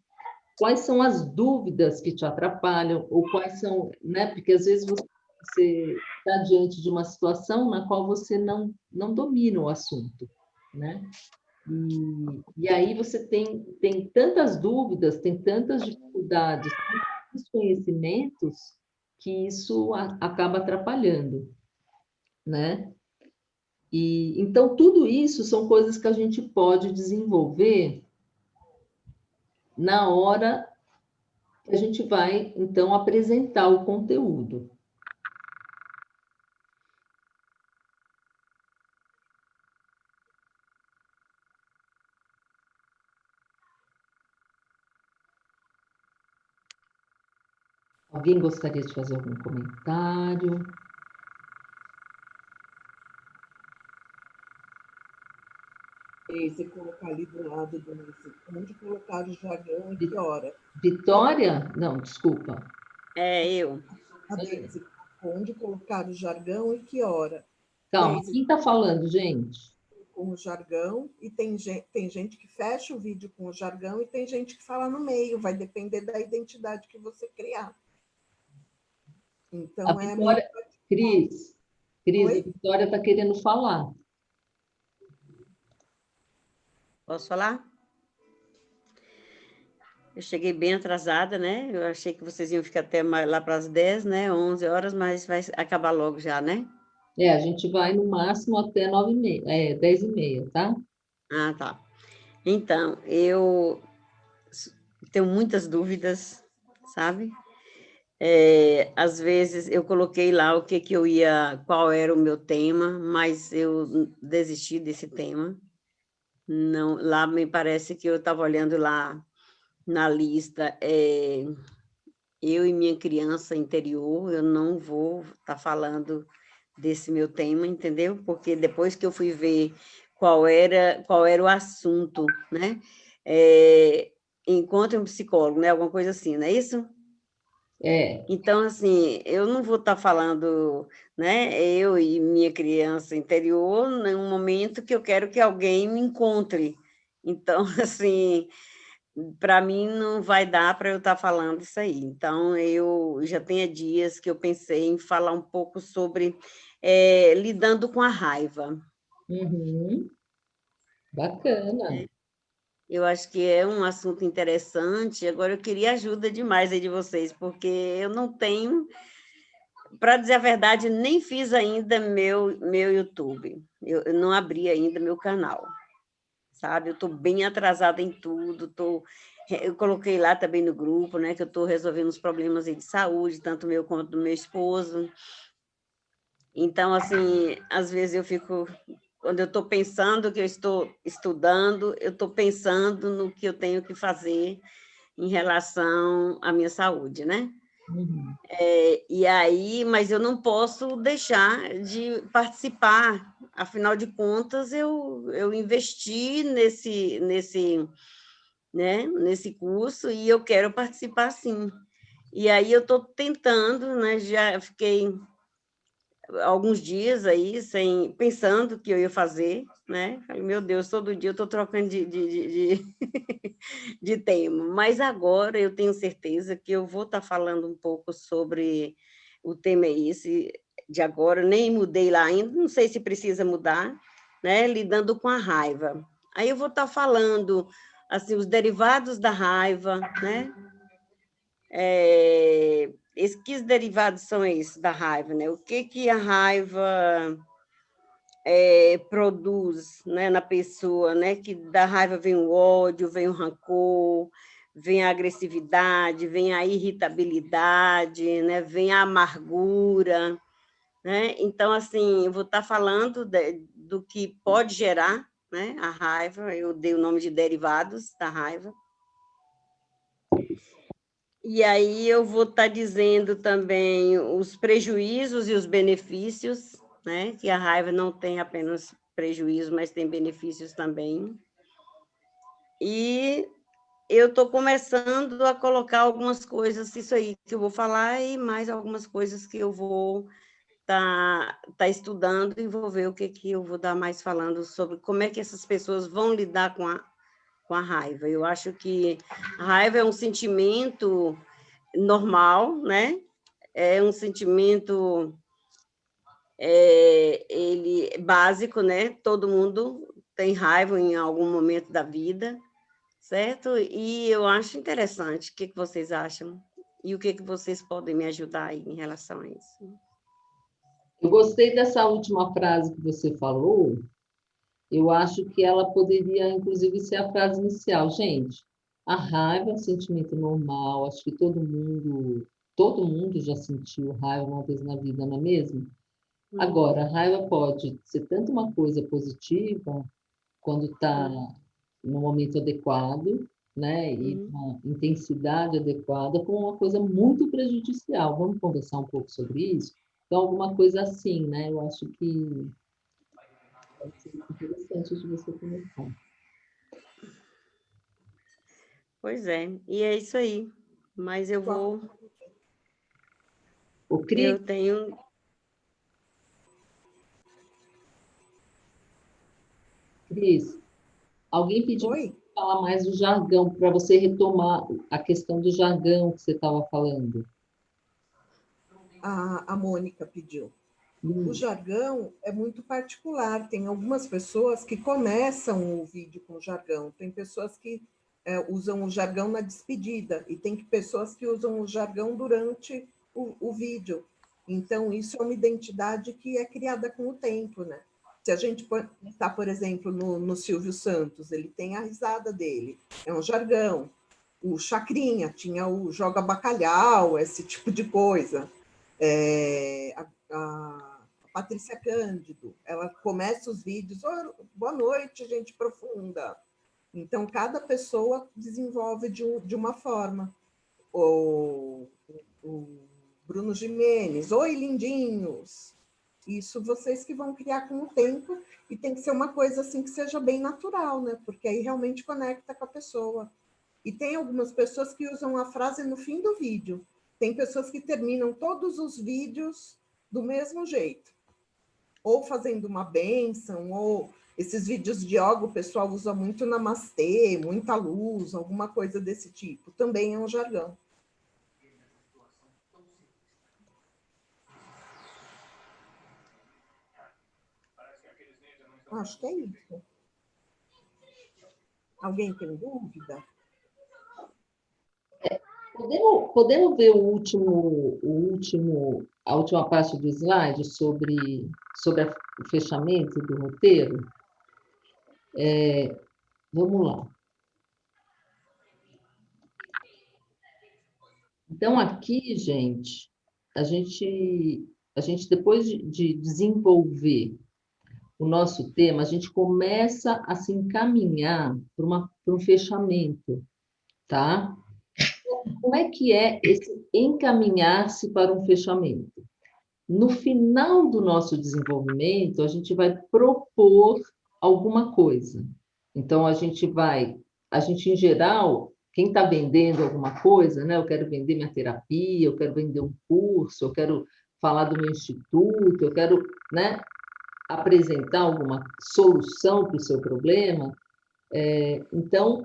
Quais são as dúvidas que te atrapalham, ou quais são, né? Porque às vezes você está diante de uma situação na qual você não domina o assunto, né? E aí você tem tantas dúvidas, tem tantas dificuldades, tantos desconhecimentos, que isso acaba atrapalhando, né? E então tudo isso são coisas que a gente pode desenvolver na hora que a gente vai, então, apresentar o conteúdo. Alguém gostaria de fazer algum comentário? Você colocar ali do lado onde colocar o jargão e que hora. Vitória? Não, desculpa. Eu. Onde colocar o jargão e que hora. Calma, quem está falando, gente? Com o jargão, e tem gente que fecha o vídeo com o jargão e tem gente que fala no meio, vai depender da identidade que você criar. Então, a Vitória, Cris, a Vitória está querendo falar. Posso falar? Eu cheguei bem atrasada, né? Eu achei que vocês iam ficar até lá para as 10, né? 11 horas, mas vai acabar logo já, né? A gente vai no máximo até 9h30, 10h30, tá? Ah, tá. Então, eu tenho muitas dúvidas, sabe? Às vezes eu coloquei lá qual era o meu tema, mas eu desisti desse tema. Não, lá me parece que eu estava olhando lá na lista, eu e minha criança interior, eu não vou estar falando desse meu tema, entendeu? Porque depois que eu fui ver qual era o assunto, né? Encontre um psicólogo, né? Alguma coisa assim, não é isso? Então, assim, eu não vou estar falando, né? Eu e minha criança interior, num momento que eu quero que alguém me encontre. Então, assim, para mim não vai dar para eu estar falando isso aí. Então, eu já tenho dias que eu pensei em falar um pouco sobre lidando com a raiva. Bacana. Eu acho que é um assunto interessante. Agora, eu queria ajuda demais aí de vocês, porque eu não tenho, para dizer a verdade, nem fiz ainda meu YouTube. Eu não abri ainda meu canal, sabe? Eu estou bem atrasada em tudo. Eu coloquei lá também no grupo, né, que eu estou resolvendo os problemas aí de saúde, tanto meu quanto do meu esposo. Então, assim, às vezes eu fico, quando eu estou pensando que eu estou estudando, eu estou pensando no que eu tenho que fazer em relação à minha saúde, né? Uhum. E aí, mas eu não posso deixar de participar, afinal de contas, eu investi nesse curso e eu quero participar sim. E aí eu estou tentando, né? Já fiquei alguns dias aí pensando que eu ia fazer, né? Falei, meu Deus, todo dia eu estou trocando de tema. Mas agora eu tenho certeza que eu vou estar falando um pouco sobre o tema esse de agora. Eu nem mudei lá ainda, não sei se precisa mudar, né? Lidando com a raiva. Aí eu vou estar falando assim os derivados da raiva, né? Que derivados são esses da raiva, né? O que a raiva produz, né, na pessoa, né? Que da raiva vem o ódio, vem o rancor, vem a agressividade, vem a irritabilidade, né? Vem a amargura, né? Então, assim, eu vou estar falando do que pode gerar, né, a raiva. Eu dei o nome de derivados da raiva. E aí eu vou estar dizendo também os prejuízos e os benefícios, né? Que a raiva não tem apenas prejuízo, mas tem benefícios também. E eu estou começando a colocar algumas coisas, isso aí que eu vou falar, e mais algumas coisas que eu vou tá estudando e vou ver o que eu vou dar mais falando sobre como é que essas pessoas vão lidar com a raiva. Eu acho que a raiva é um sentimento normal, né? É um sentimento ele básico, né? Todo mundo tem raiva em algum momento da vida, certo? E eu acho interessante. O que vocês acham? E o que vocês podem me ajudar aí em relação a isso? Eu gostei dessa última frase que você falou. Eu acho que ela poderia, inclusive, ser a frase inicial. Gente, a raiva é um sentimento normal. Acho que todo mundo já sentiu raiva uma vez na vida, não é mesmo? Agora, a raiva pode ser tanto uma coisa positiva, quando está no momento adequado, né, e uma intensidade adequada, como uma coisa muito prejudicial. Vamos conversar um pouco sobre isso? Então, alguma coisa assim, né? Eu acho que pode ser interessante de você conversar. Pois é, e é isso aí. Mas eu Cris, tenho. Cris, alguém pediu para Oi? falar mais do jargão, para você retomar a questão do jargão que você estava falando. A Mônica pediu. O Hum. jargão é muito particular. Tem algumas pessoas que começam o vídeo com jargão. Tem pessoas que usam o jargão na despedida. E tem pessoas que usam o jargão durante o vídeo. Então, isso é uma identidade que é criada com o tempo, né? Se a gente está, por exemplo, no Silvio Santos, ele tem a risada dele. É um jargão. O Chacrinha tinha o joga bacalhau, esse tipo de coisa. A Patrícia Cândido, ela começa os vídeos, boa noite, gente profunda. Então, cada pessoa desenvolve de uma forma. O Bruno Gimenez, oi, lindinhos. Isso vocês que vão criar com o tempo, e tem que ser uma coisa assim que seja bem natural, né? Porque aí realmente conecta com a pessoa. E tem algumas pessoas que usam a frase no fim do vídeo. Tem pessoas que terminam todos os vídeos do mesmo jeito. Ou fazendo uma bênção, ou esses vídeos de yoga, o pessoal usa muito namastê, muita luz, alguma coisa desse tipo. Também é um jargão. Acho que é isso. Alguém tem dúvida? Podemos ver a última parte do slide sobre o fechamento do roteiro? Vamos lá. Então, aqui, gente, a gente depois de desenvolver o nosso tema, a gente começa a se encaminhar para um fechamento, tá? Como é que é esse encaminhar-se para um fechamento? No final do nosso desenvolvimento, a gente vai propor alguma coisa. Então, em geral, quem está vendendo alguma coisa, né? Eu quero vender minha terapia, eu quero vender um curso, eu quero falar do meu instituto, eu quero, né, apresentar alguma solução para o seu problema. Então,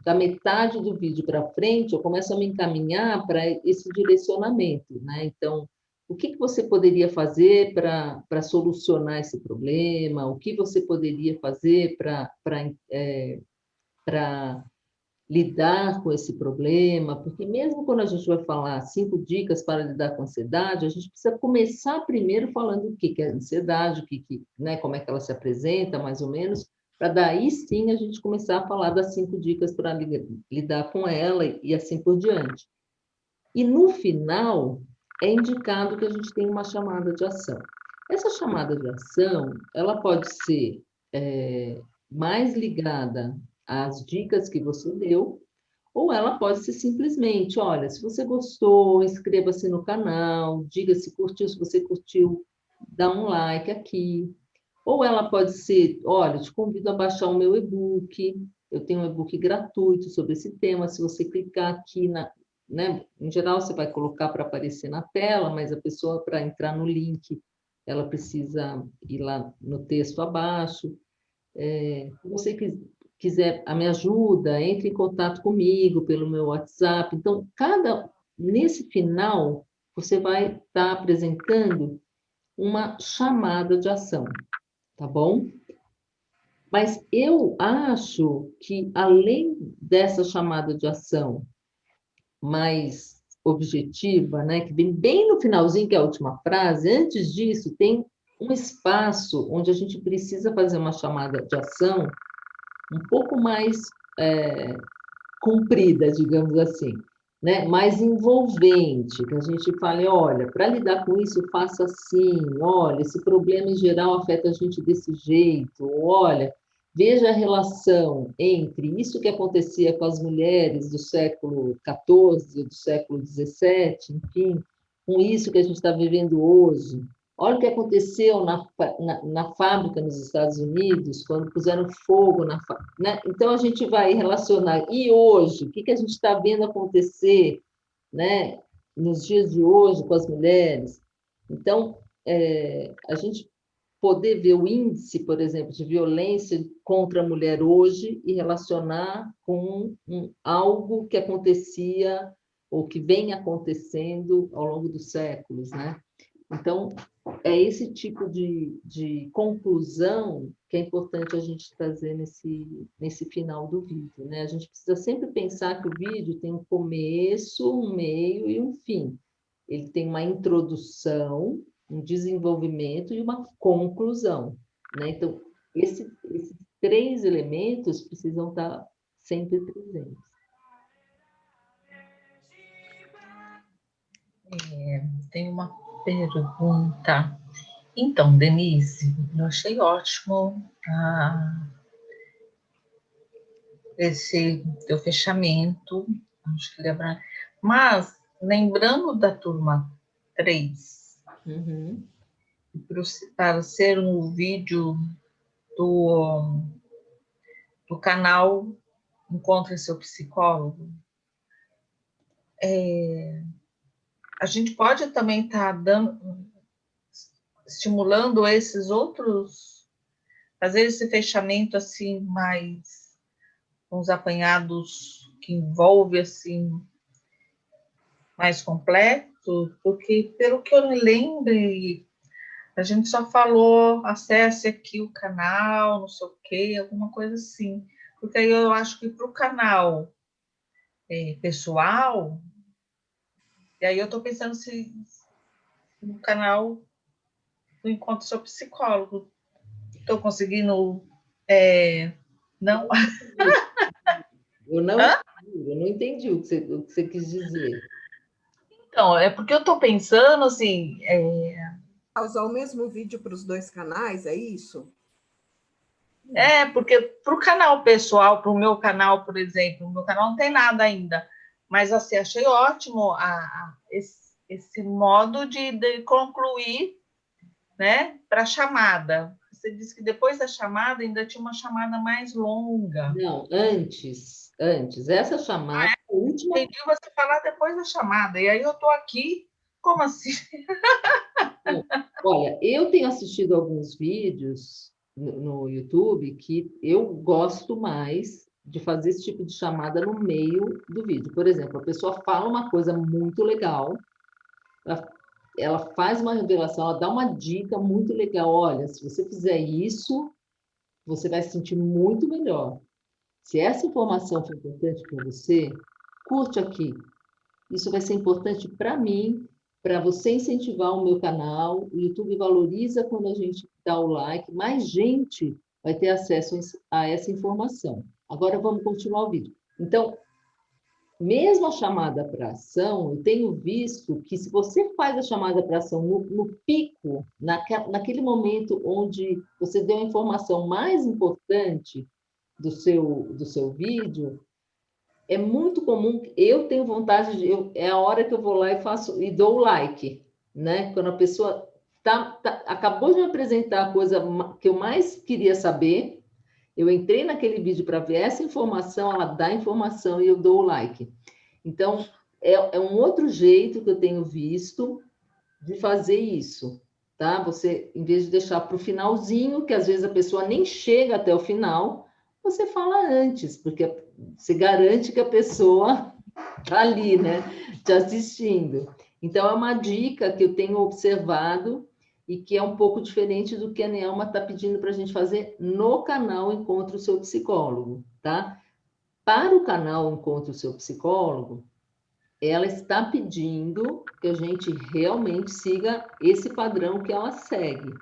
da metade do vídeo para frente, eu começo a me encaminhar para esse direcionamento, né? Então, o que você poderia fazer para solucionar esse problema? O que você poderia fazer para lidar com esse problema? Porque mesmo quando a gente vai falar 5 dicas para lidar com a ansiedade, a gente precisa começar primeiro falando o que é ansiedade, né, como é que ela se apresenta, mais ou menos, para daí sim a gente começar a falar das 5 dicas para lidar com ela e assim por diante. E no final, é indicado que a gente tem uma chamada de ação. Essa chamada de ação, ela pode ser mais ligada às dicas que você deu, ou ela pode ser simplesmente, olha, se você gostou, inscreva-se no canal, diga se curtiu, se você curtiu, dá um like aqui. Ou ela pode ser, olha, te convido a baixar o meu e-book, eu tenho um e-book gratuito sobre esse tema, se você clicar aqui, né, em geral você vai colocar para aparecer na tela, mas a pessoa, para entrar no link, ela precisa ir lá no texto abaixo. Se você quiser a minha ajuda, entre em contato comigo pelo meu WhatsApp. Então, nesse final, você vai estar apresentando uma chamada de ação, tá bom? Mas eu acho que, além dessa chamada de ação mais objetiva, né, que vem bem no finalzinho, que é a última frase, antes disso, tem um espaço onde a gente precisa fazer uma chamada de ação um pouco mais comprida, digamos assim, né? Mais envolvente, que a gente fale, olha, para lidar com isso, faça assim, olha, esse problema em geral afeta a gente desse jeito, olha, veja a relação entre isso que acontecia com as mulheres do século XIV, do século XVII, enfim, com isso que a gente está vivendo hoje. Olha o que aconteceu na fábrica nos Estados Unidos, quando puseram fogo na fábrica, né? Então, a gente vai relacionar. E hoje, o que a gente está vendo acontecer, né, nos dias de hoje com as mulheres? Então, a gente poder ver o índice, por exemplo, de violência contra a mulher hoje e relacionar com algo que acontecia ou que vem acontecendo ao longo dos séculos, né? Então, é esse tipo de conclusão que é importante a gente trazer nesse final do vídeo, né? A gente precisa sempre pensar que o vídeo tem um começo, um meio e um fim. Ele tem uma introdução, um desenvolvimento e uma conclusão, né? Então, esses 3 elementos precisam estar sempre presentes. Tem uma pergunta. Então, Denise, eu achei ótimo esse teu fechamento, acho que lembra, mas lembrando da turma 3, para ser um vídeo do canal Encontre Seu Psicólogo, a gente pode também estar estimulando esses outros, fazer esse fechamento assim mais com os apanhados que envolve assim mais completo, porque pelo que eu me lembre, A gente só falou, acesse aqui o canal, não sei o quê, alguma coisa assim. Porque aí eu acho que para o canal pessoal, e aí eu estou pensando se no canal do Encontro Seu Psicólogo. Estou conseguindo... não? Eu não entendi o que você quis dizer. Então, é porque eu estou pensando assim... Usar o mesmo vídeo para os 2 canais, é isso? porque para o canal pessoal, para o meu canal, por exemplo, o meu canal não tem nada ainda, mas assim, achei ótimo esse modo de concluir, né, para a chamada. Você disse que depois da chamada ainda tinha uma chamada mais longa. Não, antes. Essa chamada, a última... Entendi você falar depois da chamada, e aí eu estou aqui, como assim? Não. Olha, eu tenho assistido alguns vídeos no YouTube que eu gosto mais de fazer esse tipo de chamada no meio do vídeo. Por exemplo, a pessoa fala uma coisa muito legal, ela faz uma revelação, ela dá uma dica muito legal. Olha, se você fizer isso, você vai se sentir muito melhor. Se essa informação for importante para você, curte aqui. Isso vai ser importante para mim, para você incentivar o meu canal. O YouTube valoriza quando a gente dá o like, mais gente vai ter acesso a essa informação. Agora vamos continuar o vídeo. Então, mesmo a chamada para ação, eu tenho visto que se você faz a chamada para ação no pico, naquele momento onde você deu a informação mais importante do seu vídeo, é muito comum, eu tenho vontade é a hora que eu vou lá e dou o like, né? Quando a pessoa acabou de me apresentar a coisa que eu mais queria saber, eu entrei naquele vídeo para ver essa informação, ela dá a informação e eu dou o like. Então, é um outro jeito que eu tenho visto de fazer isso, tá? Você, em vez de deixar para o finalzinho, que às vezes a pessoa nem chega até o final, você fala antes, porque você garante que a pessoa está ali, né? Te assistindo. Então, é uma dica que eu tenho observado e que é um pouco diferente do que a Neelma está pedindo para a gente fazer no canal Encontre o Seu Psicólogo, tá? Para o canal Encontre o Seu Psicólogo, ela está pedindo que a gente realmente siga esse padrão que ela segue,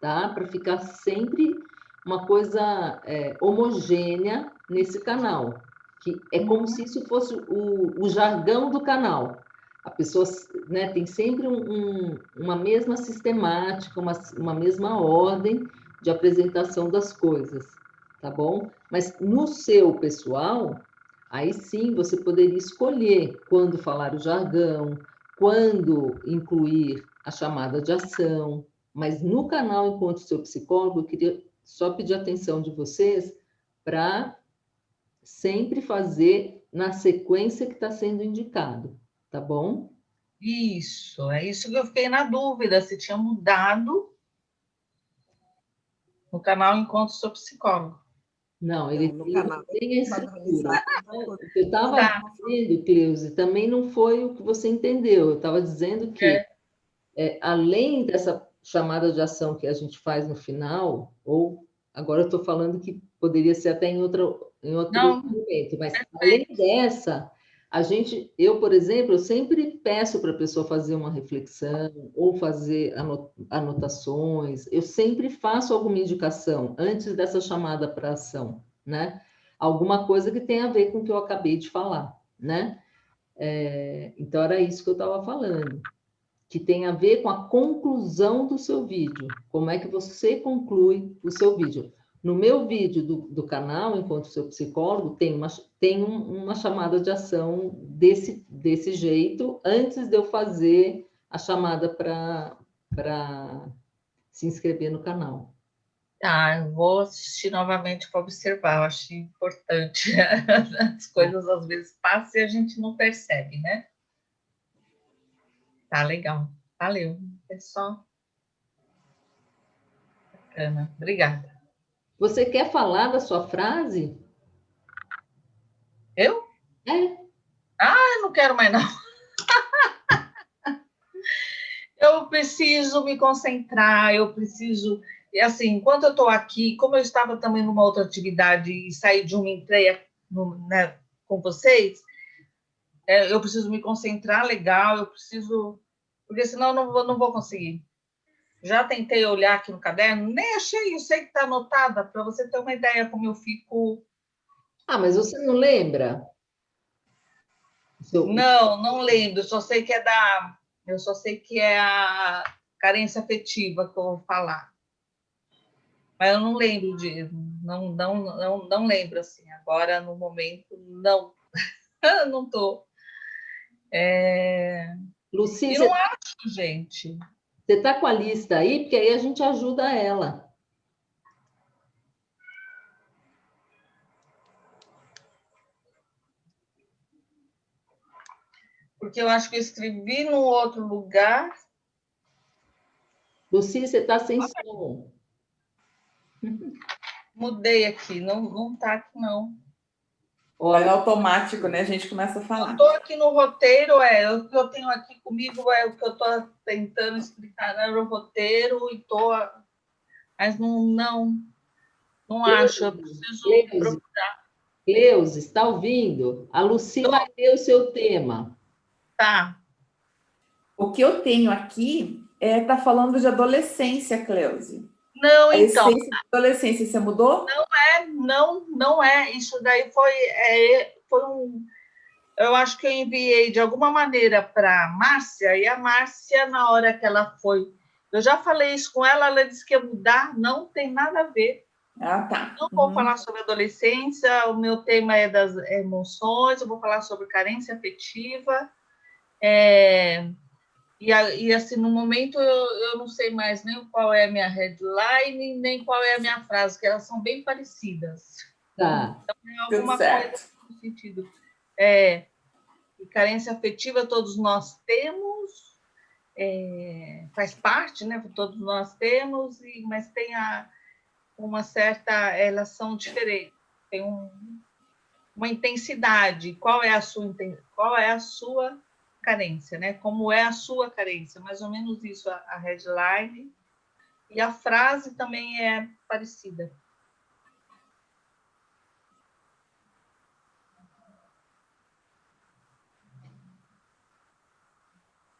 tá? Para ficar sempre uma coisa homogênea nesse canal, que é como se isso fosse o jargão do canal. A pessoa, né, tem sempre uma mesma sistemática, uma mesma ordem de apresentação das coisas, tá bom? Mas no seu pessoal, aí sim você poderia escolher quando falar o jargão, quando incluir a chamada de ação, mas no canal Encontre o Seu Psicólogo, eu queria só pedir a atenção de vocês para sempre fazer na sequência que está sendo indicado, tá bom? Isso, é isso que eu fiquei na dúvida, se tinha mudado no canal Encontro Seu Psicólogo. Não, ele no canal tem a estrutura. O que eu estava dizendo, Cleusa, também não foi o que você entendeu. Eu estava dizendo que, além dessa chamada de ação que a gente faz no final, ou agora eu estou falando que poderia ser até em outro momento, mas além dessa, eu, por exemplo, eu sempre peço para a pessoa fazer uma reflexão ou fazer anotações, eu sempre faço alguma indicação antes dessa chamada para ação, né? Alguma coisa que tenha a ver com o que eu acabei de falar, né? Então, era isso que eu estava falando, que tem a ver com a conclusão do seu vídeo, como é que você conclui o seu vídeo. No meu vídeo do canal Encontre o Seu Psicólogo, tem uma chamada de ação desse jeito, antes de eu fazer a chamada para se inscrever no canal. Eu vou assistir novamente para observar, eu achei importante. As coisas às vezes passam e a gente não percebe, né? Tá legal, valeu, pessoal. Bacana, obrigada. Você quer falar da sua frase? Eu? Eu não quero mais, não. Eu preciso me concentrar, eu preciso... E assim, enquanto eu estou aqui, como eu estava também numa outra atividade e saí de uma entrega né, com vocês, eu preciso me concentrar legal, eu preciso... Porque senão eu não vou conseguir. Já tentei olhar aqui no caderno, nem achei, eu sei que está anotada, para você ter uma ideia como eu fico... Ah, mas você não lembra? Não lembro, eu só sei que é a carência afetiva que eu vou falar. Mas eu não lembro não lembro assim. Agora, no momento, não. Não estou. Luci, Eu não acho, gente. Você está com a lista aí? Porque aí a gente ajuda ela. Porque eu acho que eu escrevi num outro lugar. Luci, você está sem som. Mudei aqui, não está aqui, não. Vai no automático, né? A gente começa a falar. Eu estou aqui no roteiro, o que eu tenho aqui comigo é o que eu estou tentando explicar no roteiro, e mas não acho, eu preciso procurar. Cleusa, está ouvindo? A Luci vai ler o seu tema. Tá. O que eu tenho aqui tá falando de adolescência, Cleusa. Não, a então. Essência da adolescência, você mudou? Não é. Isso daí foi eu acho que eu enviei de alguma maneira para a Márcia, e a Márcia, na hora que ela foi... Eu já falei isso com ela, ela disse que ia mudar, não tem nada a ver. Ah, tá. Não vou falar sobre adolescência, o meu tema é das emoções, eu vou falar sobre carência afetiva. E assim, no momento, eu não sei mais nem qual é a minha headline, nem qual é a minha frase, que elas são bem parecidas. Tá. Então, é alguma coisa no sentido. E carência afetiva todos nós temos, faz parte, né? Todos nós temos, mas tem uma certa relação diferente, tem uma intensidade. Qual é a sua carência, né? Como é a sua carência? Mais ou menos isso, a headline. E a frase também é parecida.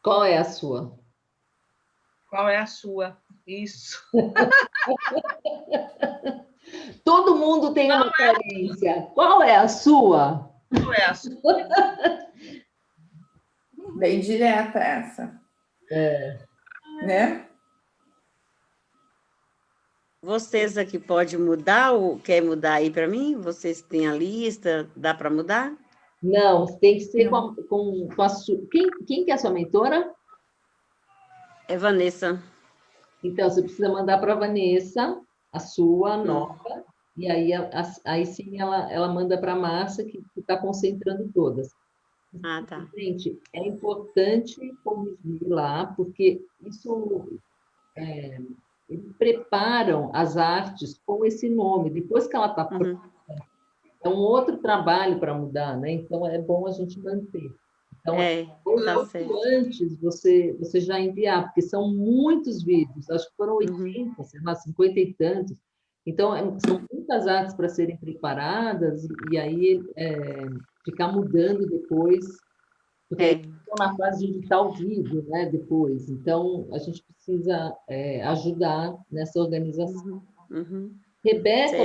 Qual é a sua? Qual é a sua? Isso. Todo mundo tem uma carência. Qual é a sua? Qual é a sua? Bem direta essa. Né? Vocês aqui podem mudar ou quer mudar aí para mim? Vocês têm a lista, dá para mudar? Não, tem que ser com a sua... Quem que é a sua mentora? É Vanessa. Então, você precisa mandar para a Vanessa, a sua nova, e aí sim ela manda para a Márcia, que está concentrando todas. Ah, tá. Gente, é importante corrigir lá, porque isso... eles preparam as artes com esse nome. Depois que ela está pronta, é um outro trabalho para mudar, né? Então, é bom a gente manter. Então, antes você já enviar, porque são muitos vídeos, acho que foram 80, sei lá, 50 e tantos. Então, são muitas artes para serem preparadas, e aí ficar mudando depois, porque aí estão na fase de editar o vídeo, né, depois. Então, a gente precisa ajudar nessa organização. Rebeca,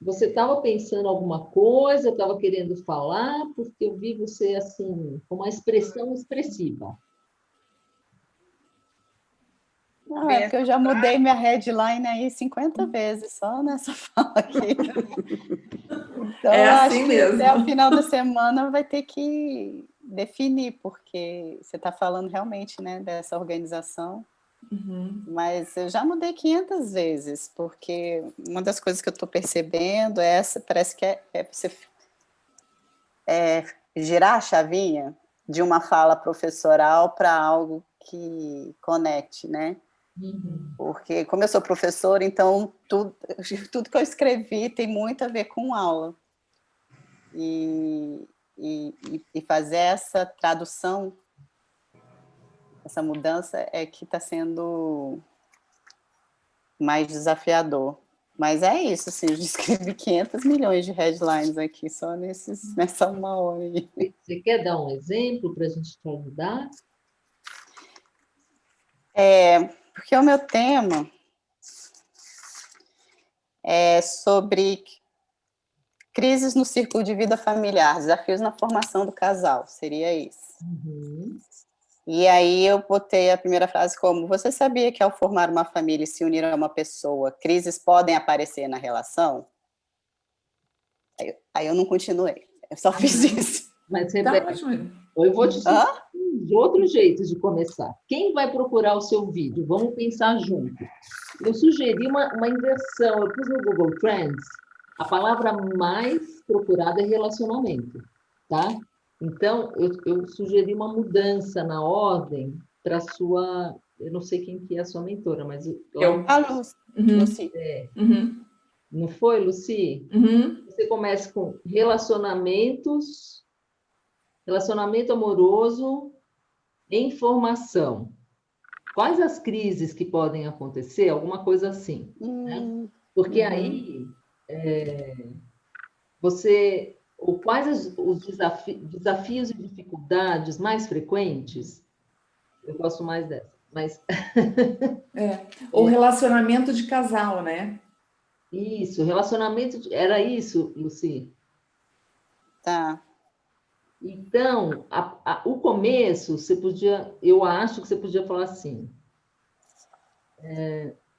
você estava pensando alguma coisa, estava querendo falar, porque eu vi você assim, com uma expressão expressiva. Não, é porque eu já mudei minha headline aí 50 vezes, só nessa fala aqui. Então, eu assim acho mesmo. que até o final da semana vai ter que definir, porque você está falando realmente, né, dessa organização. Mas eu já mudei 500 vezes, porque uma das coisas que eu estou percebendo parece que é você girar a chavinha de uma fala professoral para algo que conecte, né? Porque como eu sou professora, então tudo que eu escrevi tem muito a ver com aula. E fazer essa tradução essa mudança é que está sendo mais desafiador. Mas é isso, assim, eu escrevi 500 milhões de headlines aqui, só nessa uma hora aí. Você quer dar um exemplo para a gente te ajudar? Porque o meu tema é sobre crises no círculo de vida familiar, desafios na formação do casal, seria isso. Uhum. E aí eu botei a primeira frase como: você sabia que ao formar uma família e se unir a uma pessoa, crises podem aparecer na relação? Aí eu não continuei, eu só fiz isso. Mas, Tá Rebeca, ótimo. eu vou te sugerir outro jeito de começar. Quem vai procurar o seu vídeo? Vamos pensar junto. Eu sugeri uma inversão. Eu pus no Google Trends, a palavra mais procurada é relacionamento, tá? Então, eu sugeri uma mudança na ordem para a sua... Eu não sei quem que é a sua mentora, mas... Lucy. Não foi, Lucy? Você começa com relacionamento amoroso em formação. Quais as crises que podem acontecer? Alguma coisa assim. Né? Porque aí, quais os desafios e dificuldades mais frequentes? Eu gosto mais dessa. Mas... O relacionamento de casal, né? Isso, relacionamento... Era isso, Lucy? Tá. Então, o começo, eu acho que você podia falar assim,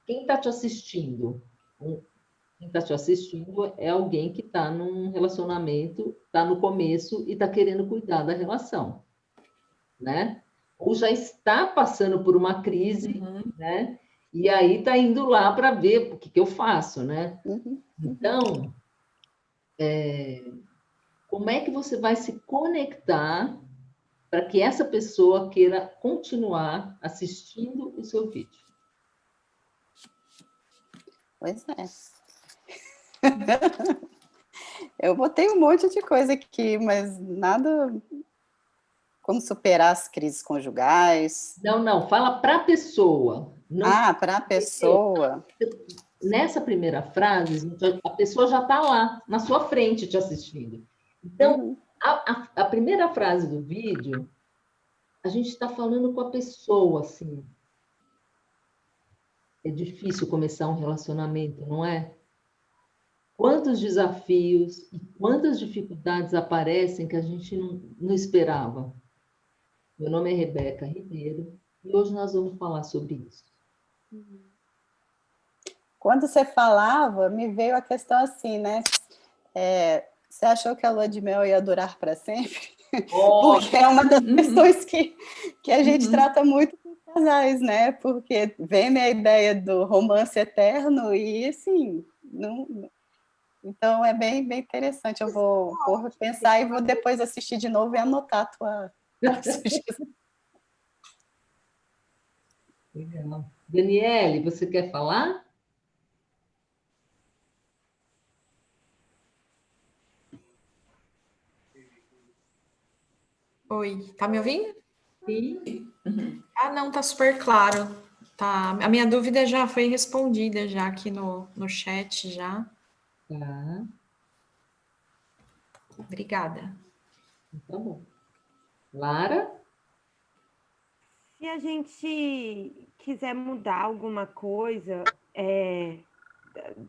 quem está te assistindo? Quem está te assistindo é alguém que está num relacionamento, está no começo e está querendo cuidar da relação, né? Ou já está passando por uma crise, né? E aí está indo lá para ver o que eu faço, né? Então, como é que você vai se conectar para que essa pessoa queira continuar assistindo o seu vídeo? Pois é. Eu botei um monte de coisa aqui, mas nada como superar as crises conjugais. Não, fala para a pessoa. Para a pessoa. Nessa primeira frase, a pessoa já está lá, na sua frente, te assistindo. Então, a primeira frase do vídeo, a gente está falando com a pessoa, assim. É difícil começar um relacionamento, não é? Quantos desafios e quantas dificuldades aparecem que a gente não esperava. Meu nome é Rebeca Ribeiro e hoje nós vamos falar sobre isso. Quando você falava, me veio a questão assim, né? Você achou que a lua de mel ia durar para sempre? Porque é uma das questões que a gente trata muito com os casais, né? Porque vem a ideia do romance eterno e, assim, não... Então, é bem, bem interessante. Eu vou pensar e vou depois assistir de novo e anotar a tua sugestão. Legal. Daniele, você quer falar? Oi, tá me ouvindo? Sim. Não, tá super claro. Tá. A minha dúvida já foi respondida já aqui no chat já. Tá. Obrigada. Tá bom. Lara? Se a gente quiser mudar alguma coisa,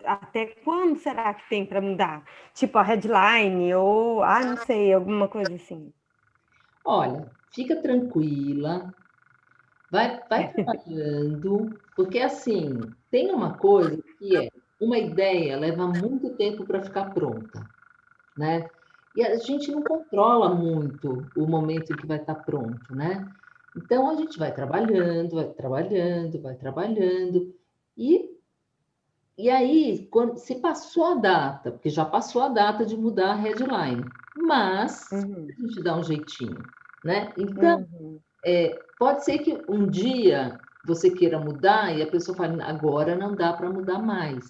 até quando será que tem para mudar? Tipo a headline ou, não sei, alguma coisa assim. Olha, fica tranquila, vai trabalhando, porque assim, tem uma coisa que uma ideia leva muito tempo para ficar pronta, né? E a gente não controla muito o momento em que vai estar pronto, né? Então a gente vai trabalhando, e aí, se passou a data, porque já passou a data de mudar a headline, mas a gente dá um jeitinho, né? Então, pode ser que um dia você queira mudar e a pessoa fale, agora não dá para mudar mais.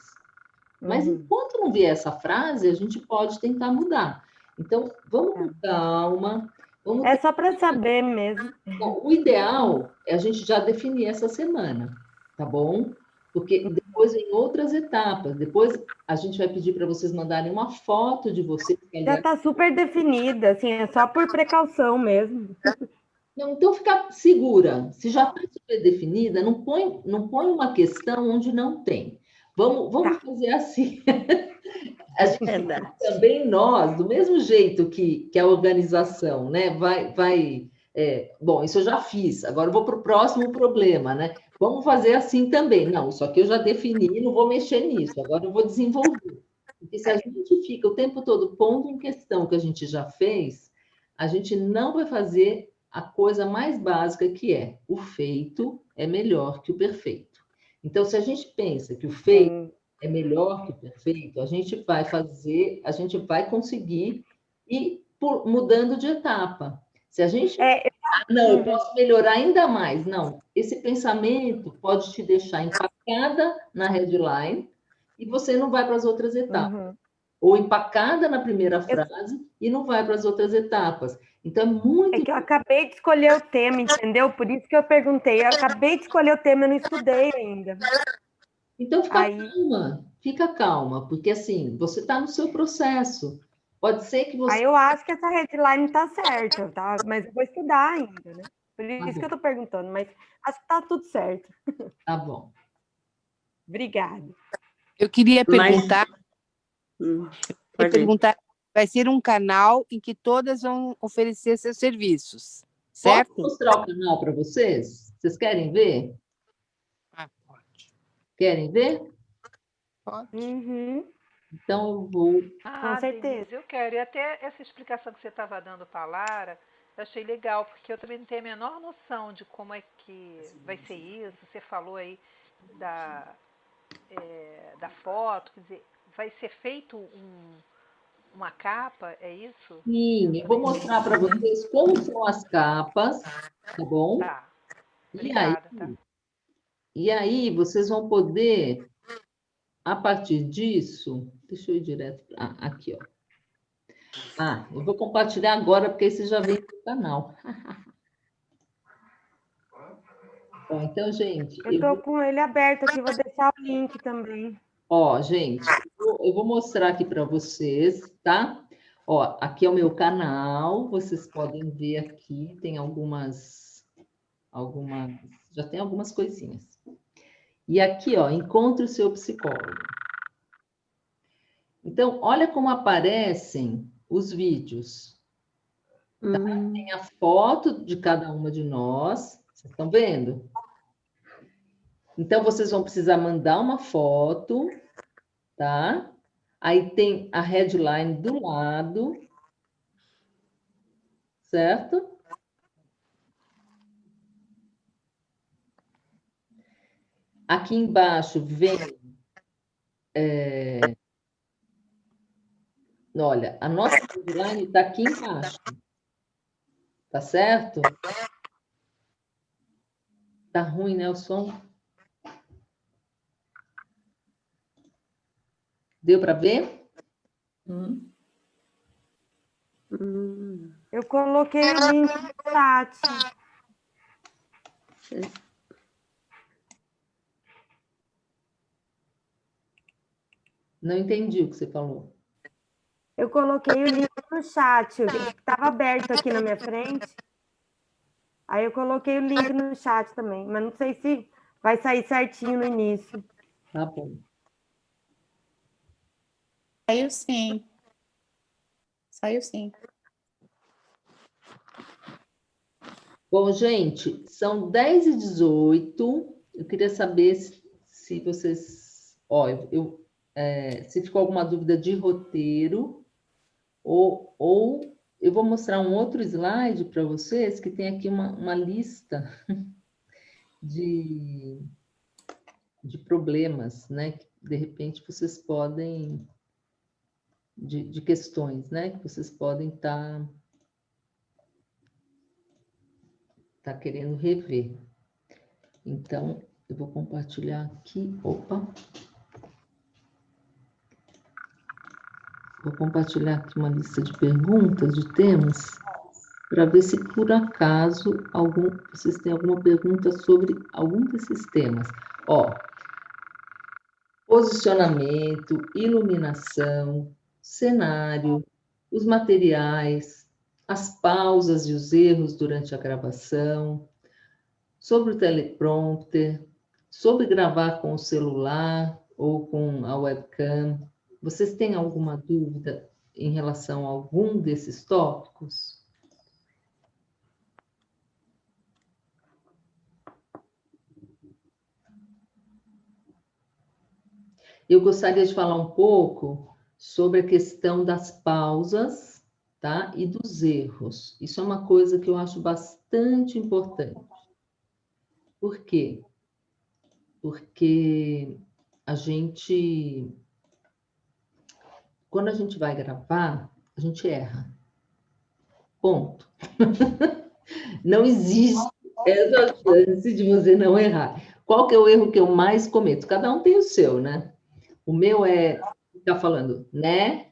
Mas enquanto não vier essa frase, a gente pode tentar mudar. Então, vamos com calma, Vamos É só para saber mesmo. Bom, o ideal é a gente já definir essa semana, tá bom? Porque depois em outras etapas, depois a gente vai pedir para vocês mandarem uma foto de vocês. Já está super definida, assim, é só por precaução mesmo. Não, então fica segura. Se já está super definida, não põe uma questão onde não tem. Vamos fazer assim. A gente, também nós, do mesmo jeito que a organização, né, bom, isso eu já fiz, agora eu vou para o próximo problema, né? Vamos fazer assim também. Não, isso aqui eu já defini, não vou mexer nisso, agora eu vou desenvolver. Porque se a gente fica o tempo todo pondo em questão o que a gente já fez, a gente não vai fazer a coisa mais básica que é o feito é melhor que o perfeito. Então, se a gente pensa que o feito é melhor que o perfeito, a gente vai conseguir ir mudando de etapa. Se a gente... não, eu posso melhorar ainda mais. Não, esse pensamento pode te deixar empacada na headline e você não vai para as outras etapas. Ou empacada na primeira frase e não vai para as outras etapas. Então, é muito... É que eu acabei de escolher o tema, entendeu? Por isso que eu perguntei. Eu acabei de escolher o tema, eu não estudei ainda. Então, fica calma, porque assim, você está no seu processo. Pode ser que você... Aí eu acho que essa headline está certa, tá? Mas eu vou estudar ainda, né? Por isso que eu estou perguntando, mas acho que está tudo certo. Tá bom. Obrigada. Eu queria perguntar... Vai ser um canal em que todas vão oferecer seus serviços, certo? Posso mostrar o canal para vocês? Vocês querem ver? Pode. Querem ver? Pode. Então, eu vou... Com certeza. Denise, eu quero. E até essa explicação que você estava dando para a Lara, eu achei legal, porque eu também não tenho a menor noção de como é que vai ser isso. Você falou aí da foto, quer dizer, vai ser feito uma capa, é isso? Sim, eu vou mostrar para vocês como são as capas, tá bom? Tá. Obrigada, e aí vocês vão poder, a partir disso, deixa eu ir direto aqui, ó. Eu vou compartilhar agora, porque esse já vem do canal. Bom, então, gente... Eu estou com ele aberto aqui, vou deixar o link também. Ó, gente, eu vou mostrar aqui para vocês, tá? Ó, aqui é o meu canal, vocês podem ver aqui, tem já tem algumas coisinhas. E aqui, ó, encontre o seu psicólogo. Então, olha como aparecem os vídeos. Tá? Tem a foto de cada uma de nós, vocês estão vendo? Então, vocês vão precisar mandar uma foto, tá? Aí tem a headline do lado, certo? Aqui embaixo vem... olha, a nossa headline está aqui embaixo. Tá certo? Tá ruim, né, o som? Deu para ver? Eu coloquei o link no chat. Não entendi o que você falou. Eu coloquei o link no chat, estava aberto aqui na minha frente. Aí eu coloquei o link no chat também, mas não sei se vai sair certinho no início. Tá bom. Saiu sim. Saiu sim. Bom, gente, são 10h18. Eu queria saber se vocês... Ó, se ficou alguma dúvida de roteiro, ou eu vou mostrar um outro slide para vocês, que tem aqui uma lista de problemas, né? Que, de repente, vocês podem... De questões, né? Que vocês podem estar querendo rever. Então, eu vou compartilhar aqui. Opa! Vou compartilhar aqui uma lista de perguntas, de temas. para ver se por acaso vocês têm alguma pergunta sobre algum desses temas. Ó, posicionamento, iluminação, cenário, os materiais, as pausas e os erros durante a gravação, sobre o teleprompter, sobre gravar com o celular ou com a webcam. Vocês têm alguma dúvida em relação a algum desses tópicos? Eu gostaria de falar um pouco sobre a questão das pausas, tá? E dos erros. Isso é uma coisa que eu acho bastante importante. Por quê? Porque quando a gente vai gravar, a gente erra. Ponto. Não existe essa chance de você não errar. Qual que é o erro que eu mais cometo? Cada um tem o seu, né? O meu é ficar falando, né?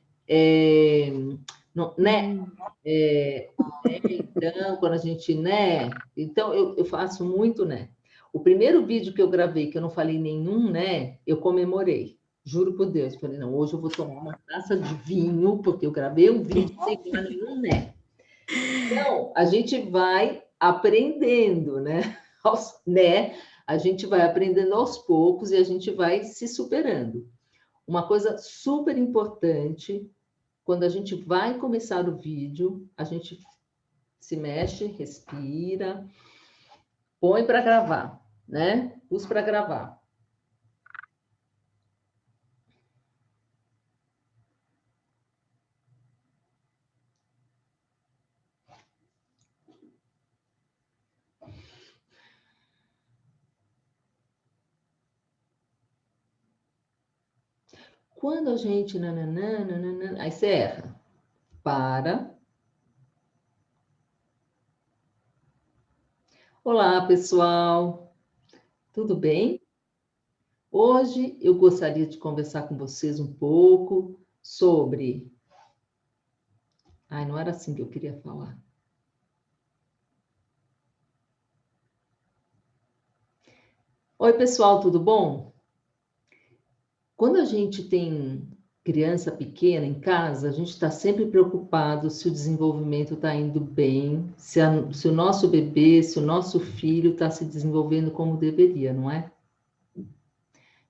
Não, né? Então, quando a gente, né? Então, eu faço muito, né? O primeiro vídeo que eu gravei, que eu não falei nenhum, né? Eu comemorei. Juro por Deus. Falei, não, hoje eu vou tomar uma taça de vinho, porque eu gravei um vídeo sem falar nenhum, né? Então, a gente vai aprendendo, né? A gente vai aprendendo aos poucos e a gente vai se superando. Uma coisa super importante, quando a gente vai começar o vídeo, a gente se mexe, respira, põe para gravar, né? Pus para gravar. Quando a gente... aí você erra. Para. Olá, pessoal. Tudo bem? Hoje eu gostaria de conversar com vocês um pouco sobre... Ai, não era assim que eu queria falar. Oi, pessoal, tudo bom? Quando a gente tem criança pequena em casa, a gente está sempre preocupado se o desenvolvimento está indo bem, se o nosso bebê, se o nosso filho está se desenvolvendo como deveria, não é?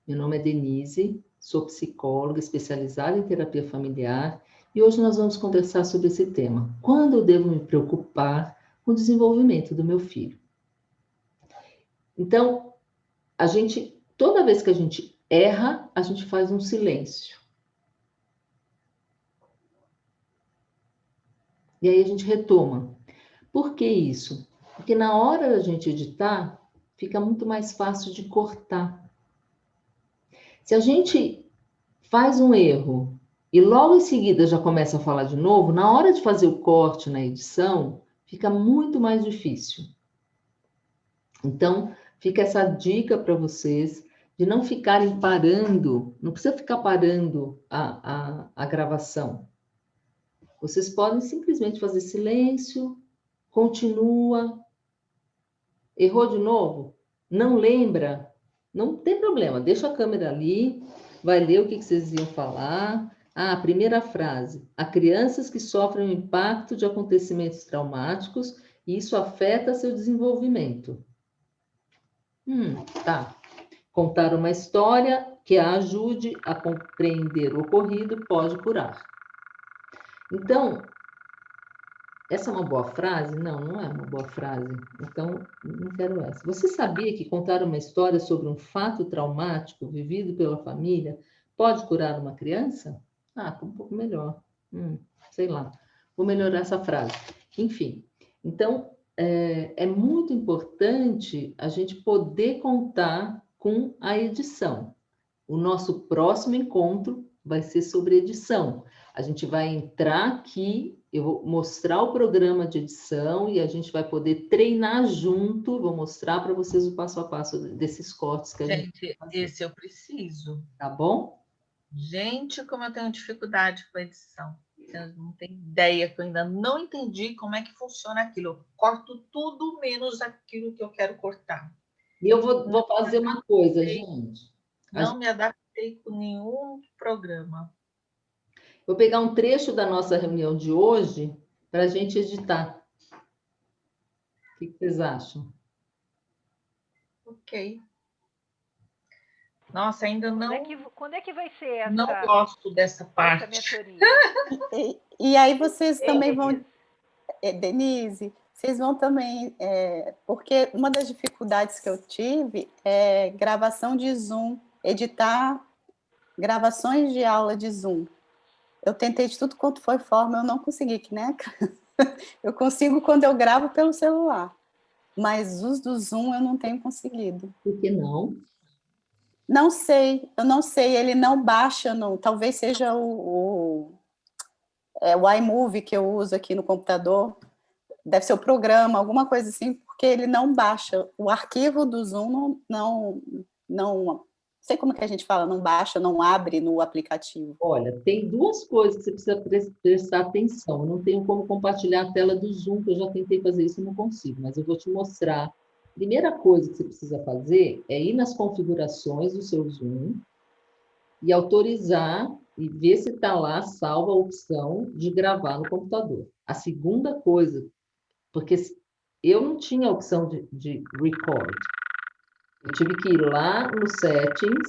Meu nome é Denise, sou psicóloga especializada em terapia familiar e hoje nós vamos conversar sobre esse tema. Quando eu devo me preocupar com o desenvolvimento do meu filho? Então, toda vez que a gente erra, a gente faz um silêncio. E aí a gente retoma. Por que isso? Porque na hora da gente editar, fica muito mais fácil de cortar. Se a gente faz um erro e logo em seguida já começa a falar de novo, na hora de fazer o corte na edição, fica muito mais difícil. Então, fica essa dica para vocês de não ficarem parando, não precisa ficar parando a gravação. Vocês podem simplesmente fazer silêncio, continua, errou de novo, não lembra, não tem problema, deixa a câmera ali, vai ler o que vocês iam falar. A primeira frase, há crianças que sofrem o impacto de acontecimentos traumáticos e isso afeta seu desenvolvimento. Tá. Contar uma história que a ajude a compreender o ocorrido pode curar. Então, essa é uma boa frase? Não, não é uma boa frase. Então, não quero essa. Você sabia que contar uma história sobre um fato traumático vivido pela família pode curar uma criança? Ficou um pouco melhor. Sei lá. Vou melhorar essa frase. Enfim, então, é muito importante a gente poder contar com a edição. O nosso próximo encontro vai ser sobre edição. A gente vai entrar aqui, eu vou mostrar o programa de edição e a gente vai poder treinar junto, vou mostrar para vocês o passo a passo desses cortes que a gente vai fazer. Esse eu preciso. Tá bom? Gente, como eu tenho dificuldade com a edição. Eu não tenho ideia, que eu ainda não entendi como é que funciona aquilo. Eu corto tudo menos aquilo que eu quero cortar. E eu vou fazer uma coisa, gente. Não me adaptei com nenhum programa. Vou pegar um trecho da nossa reunião de hoje para a gente editar. O que vocês acham? Ok. Nossa, ainda não... Quando é que vai ser essa? Não gosto dessa parte. E aí vocês também vão... Denise, vocês vão também... porque uma das dificuldades que eu tive é gravação de Zoom, editar gravações de aula de Zoom. Eu tentei de tudo quanto foi forma, eu não consegui, que nem eu consigo quando eu gravo pelo celular, mas os do Zoom eu não tenho conseguido. Por que não? Não sei, eu não sei, ele não baixa, não. Talvez seja o iMovie que eu uso aqui no computador, deve ser o programa, alguma coisa assim, porque ele não baixa. O arquivo do Zoom não sei como que a gente fala, não baixa, não abre no aplicativo. Olha, tem duas coisas que você precisa prestar atenção. Eu não tenho como compartilhar a tela do Zoom, que eu já tentei fazer isso e não consigo, mas eu vou te mostrar. Primeira coisa que você precisa fazer é ir nas configurações do seu Zoom e autorizar e ver se está lá salva a opção de gravar no computador. A segunda coisa, porque eu não tinha a opção de record. Eu tive que ir lá no settings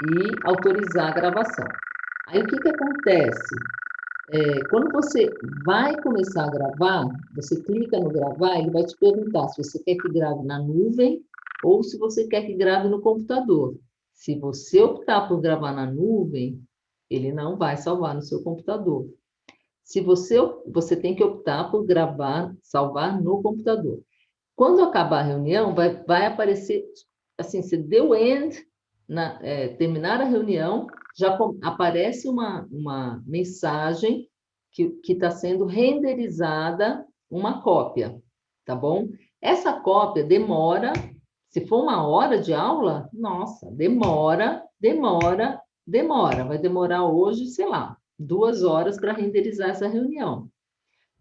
e autorizar a gravação. Aí o que acontece? Quando você vai começar a gravar, você clica no gravar, ele vai te perguntar se você quer que grave na nuvem ou se você quer que grave no computador. Se você optar por gravar na nuvem, ele não vai salvar no seu computador. Se você tem que optar por salvar no computador. Quando acabar a reunião, vai aparecer, assim, você deu end, terminar a reunião, já aparece uma mensagem que está sendo renderizada uma cópia, tá bom? Essa cópia demora, se for 1 hora de aula, nossa, demora. Vai demorar hoje, sei lá, 2 horas para renderizar essa reunião,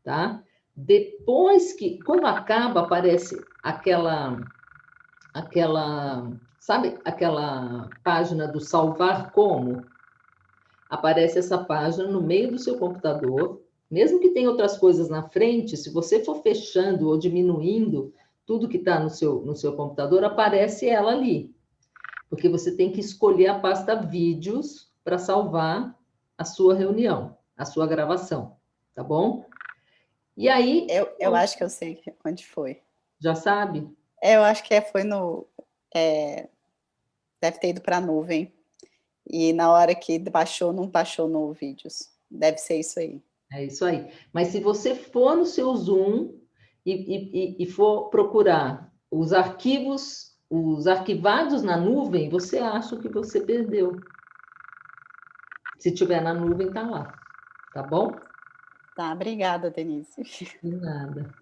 tá? Depois quando acaba, aparece sabe aquela página do salvar como? Aparece essa página no meio do seu computador, mesmo que tenha outras coisas na frente, se você for fechando ou diminuindo tudo que está no seu computador, aparece ela ali. Porque você tem que escolher a pasta vídeos para salvar a sua reunião, a sua gravação, tá bom? E aí... Eu acho que eu sei onde foi. Já sabe? Eu acho que foi no... deve ter ido para a nuvem. E na hora que baixou, não baixou no vídeos. Deve ser isso aí. É isso aí. Mas se você for no seu Zoom e for procurar os arquivos, os arquivados na nuvem, você acha que você perdeu. Se tiver na nuvem, tá lá. Tá bom? Tá, obrigada, Denise. De nada.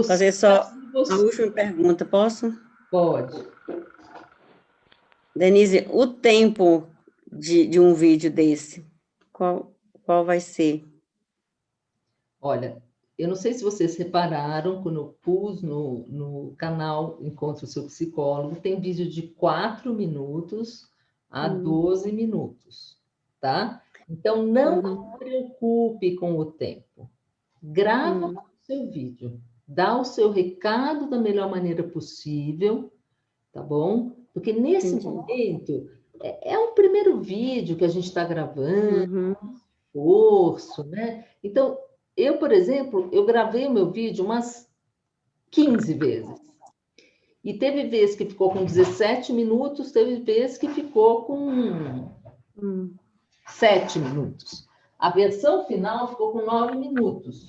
Fazer só a última pergunta, posso? Pode. Denise, o tempo de um vídeo desse, qual vai ser? Olha, eu não sei se vocês repararam, quando eu pus no canal Encontre o Seu Psicólogo, tem vídeo de 4 minutos a 12 minutos, tá? Então, não se preocupe com o tempo. Grava o seu vídeo. Dá o seu recado da melhor maneira possível, tá bom? Porque nesse momento, é o primeiro vídeo que a gente está gravando, esforço, né? Então, eu, por exemplo, eu gravei o meu vídeo umas 15 vezes. E teve vezes que ficou com 17 minutos, teve vezes que ficou com 7 minutos. A versão final ficou com 9 minutos.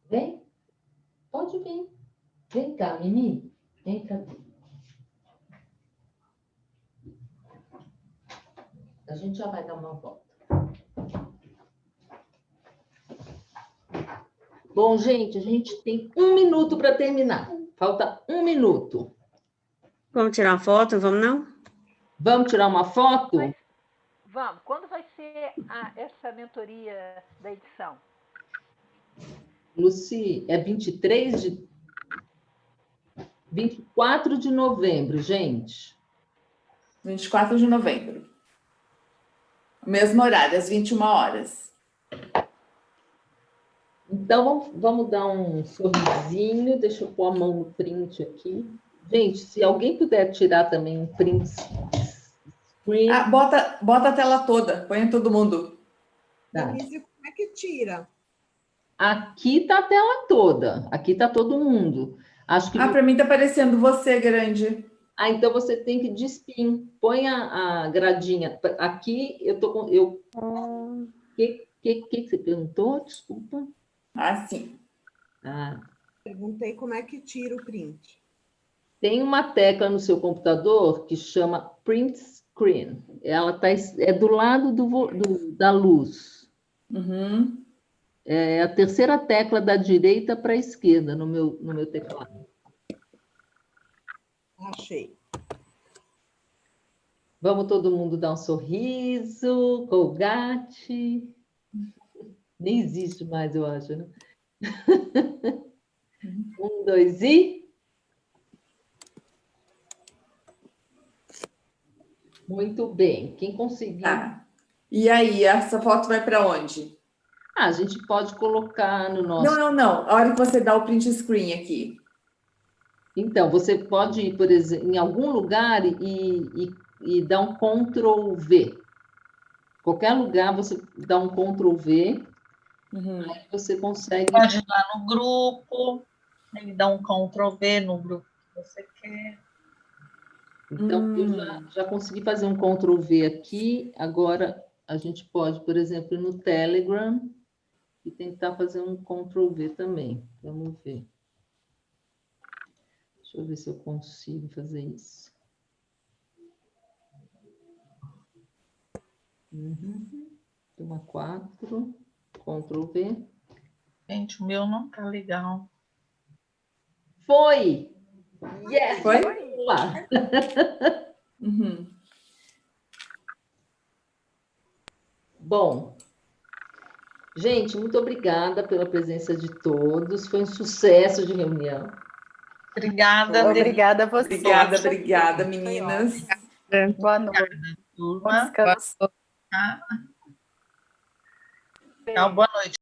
Vem? Pode vir. Vem cá, Mimi. Vem cá. A gente já vai dar uma volta. Bom, gente, a gente tem 1 minuto para terminar. Falta 1 minuto. Vamos tirar uma foto, vamos não? Vamos tirar uma foto? Vamos. Quando vai ser essa mentoria da edição? Luci, é 24 de novembro, gente. 24 de novembro. Mesmo horário, às 21 horas. Então, vamos dar um sorrisinho. Deixa eu pôr a mão no print aqui. Gente, se alguém puder tirar também um print screen. Bota a tela toda, põe todo mundo. Tá. Denise, como é que tira? Aqui tá a tela toda. Aqui tá todo mundo. Acho que para mim tá aparecendo você grande. então você tem que despin. Põe a gradinha. Aqui eu tô com. O que você perguntou? Desculpa. Sim. Perguntei como é que tira o print. Tem uma tecla no seu computador que chama Print Screen. Ela é do lado da luz. Uhum. É a terceira tecla da direita para a esquerda no meu teclado. Achei. Vamos todo mundo dar um sorriso, Colgate. Nem existe mais, eu acho, né? 1, 2 e... Muito bem. Quem conseguir... E aí, essa foto vai para onde? A gente pode colocar no nosso... Não. A hora que você dá o print screen aqui. Então, você pode ir, por exemplo, em algum lugar e dar um Ctrl V. Qualquer lugar você dá um Ctrl V, aí você consegue... Pode ir lá no grupo, ele dá um Ctrl V no grupo que você quer. Então, eu já consegui fazer um Ctrl V aqui, agora a gente pode, por exemplo, ir no Telegram e tentar fazer um Ctrl V também. Vamos ver. Deixa eu ver se eu consigo fazer isso. Turma 4, Ctrl V. Gente, o meu não tá legal. Foi! Yes! Foi? Vamos lá. Bom, gente, muito obrigada pela presença de todos. Foi um sucesso de reunião. Obrigada. Obrigada a você. Obrigada, meninas. Boa noite. Turma. Bom descanso. Tchau, boa noite.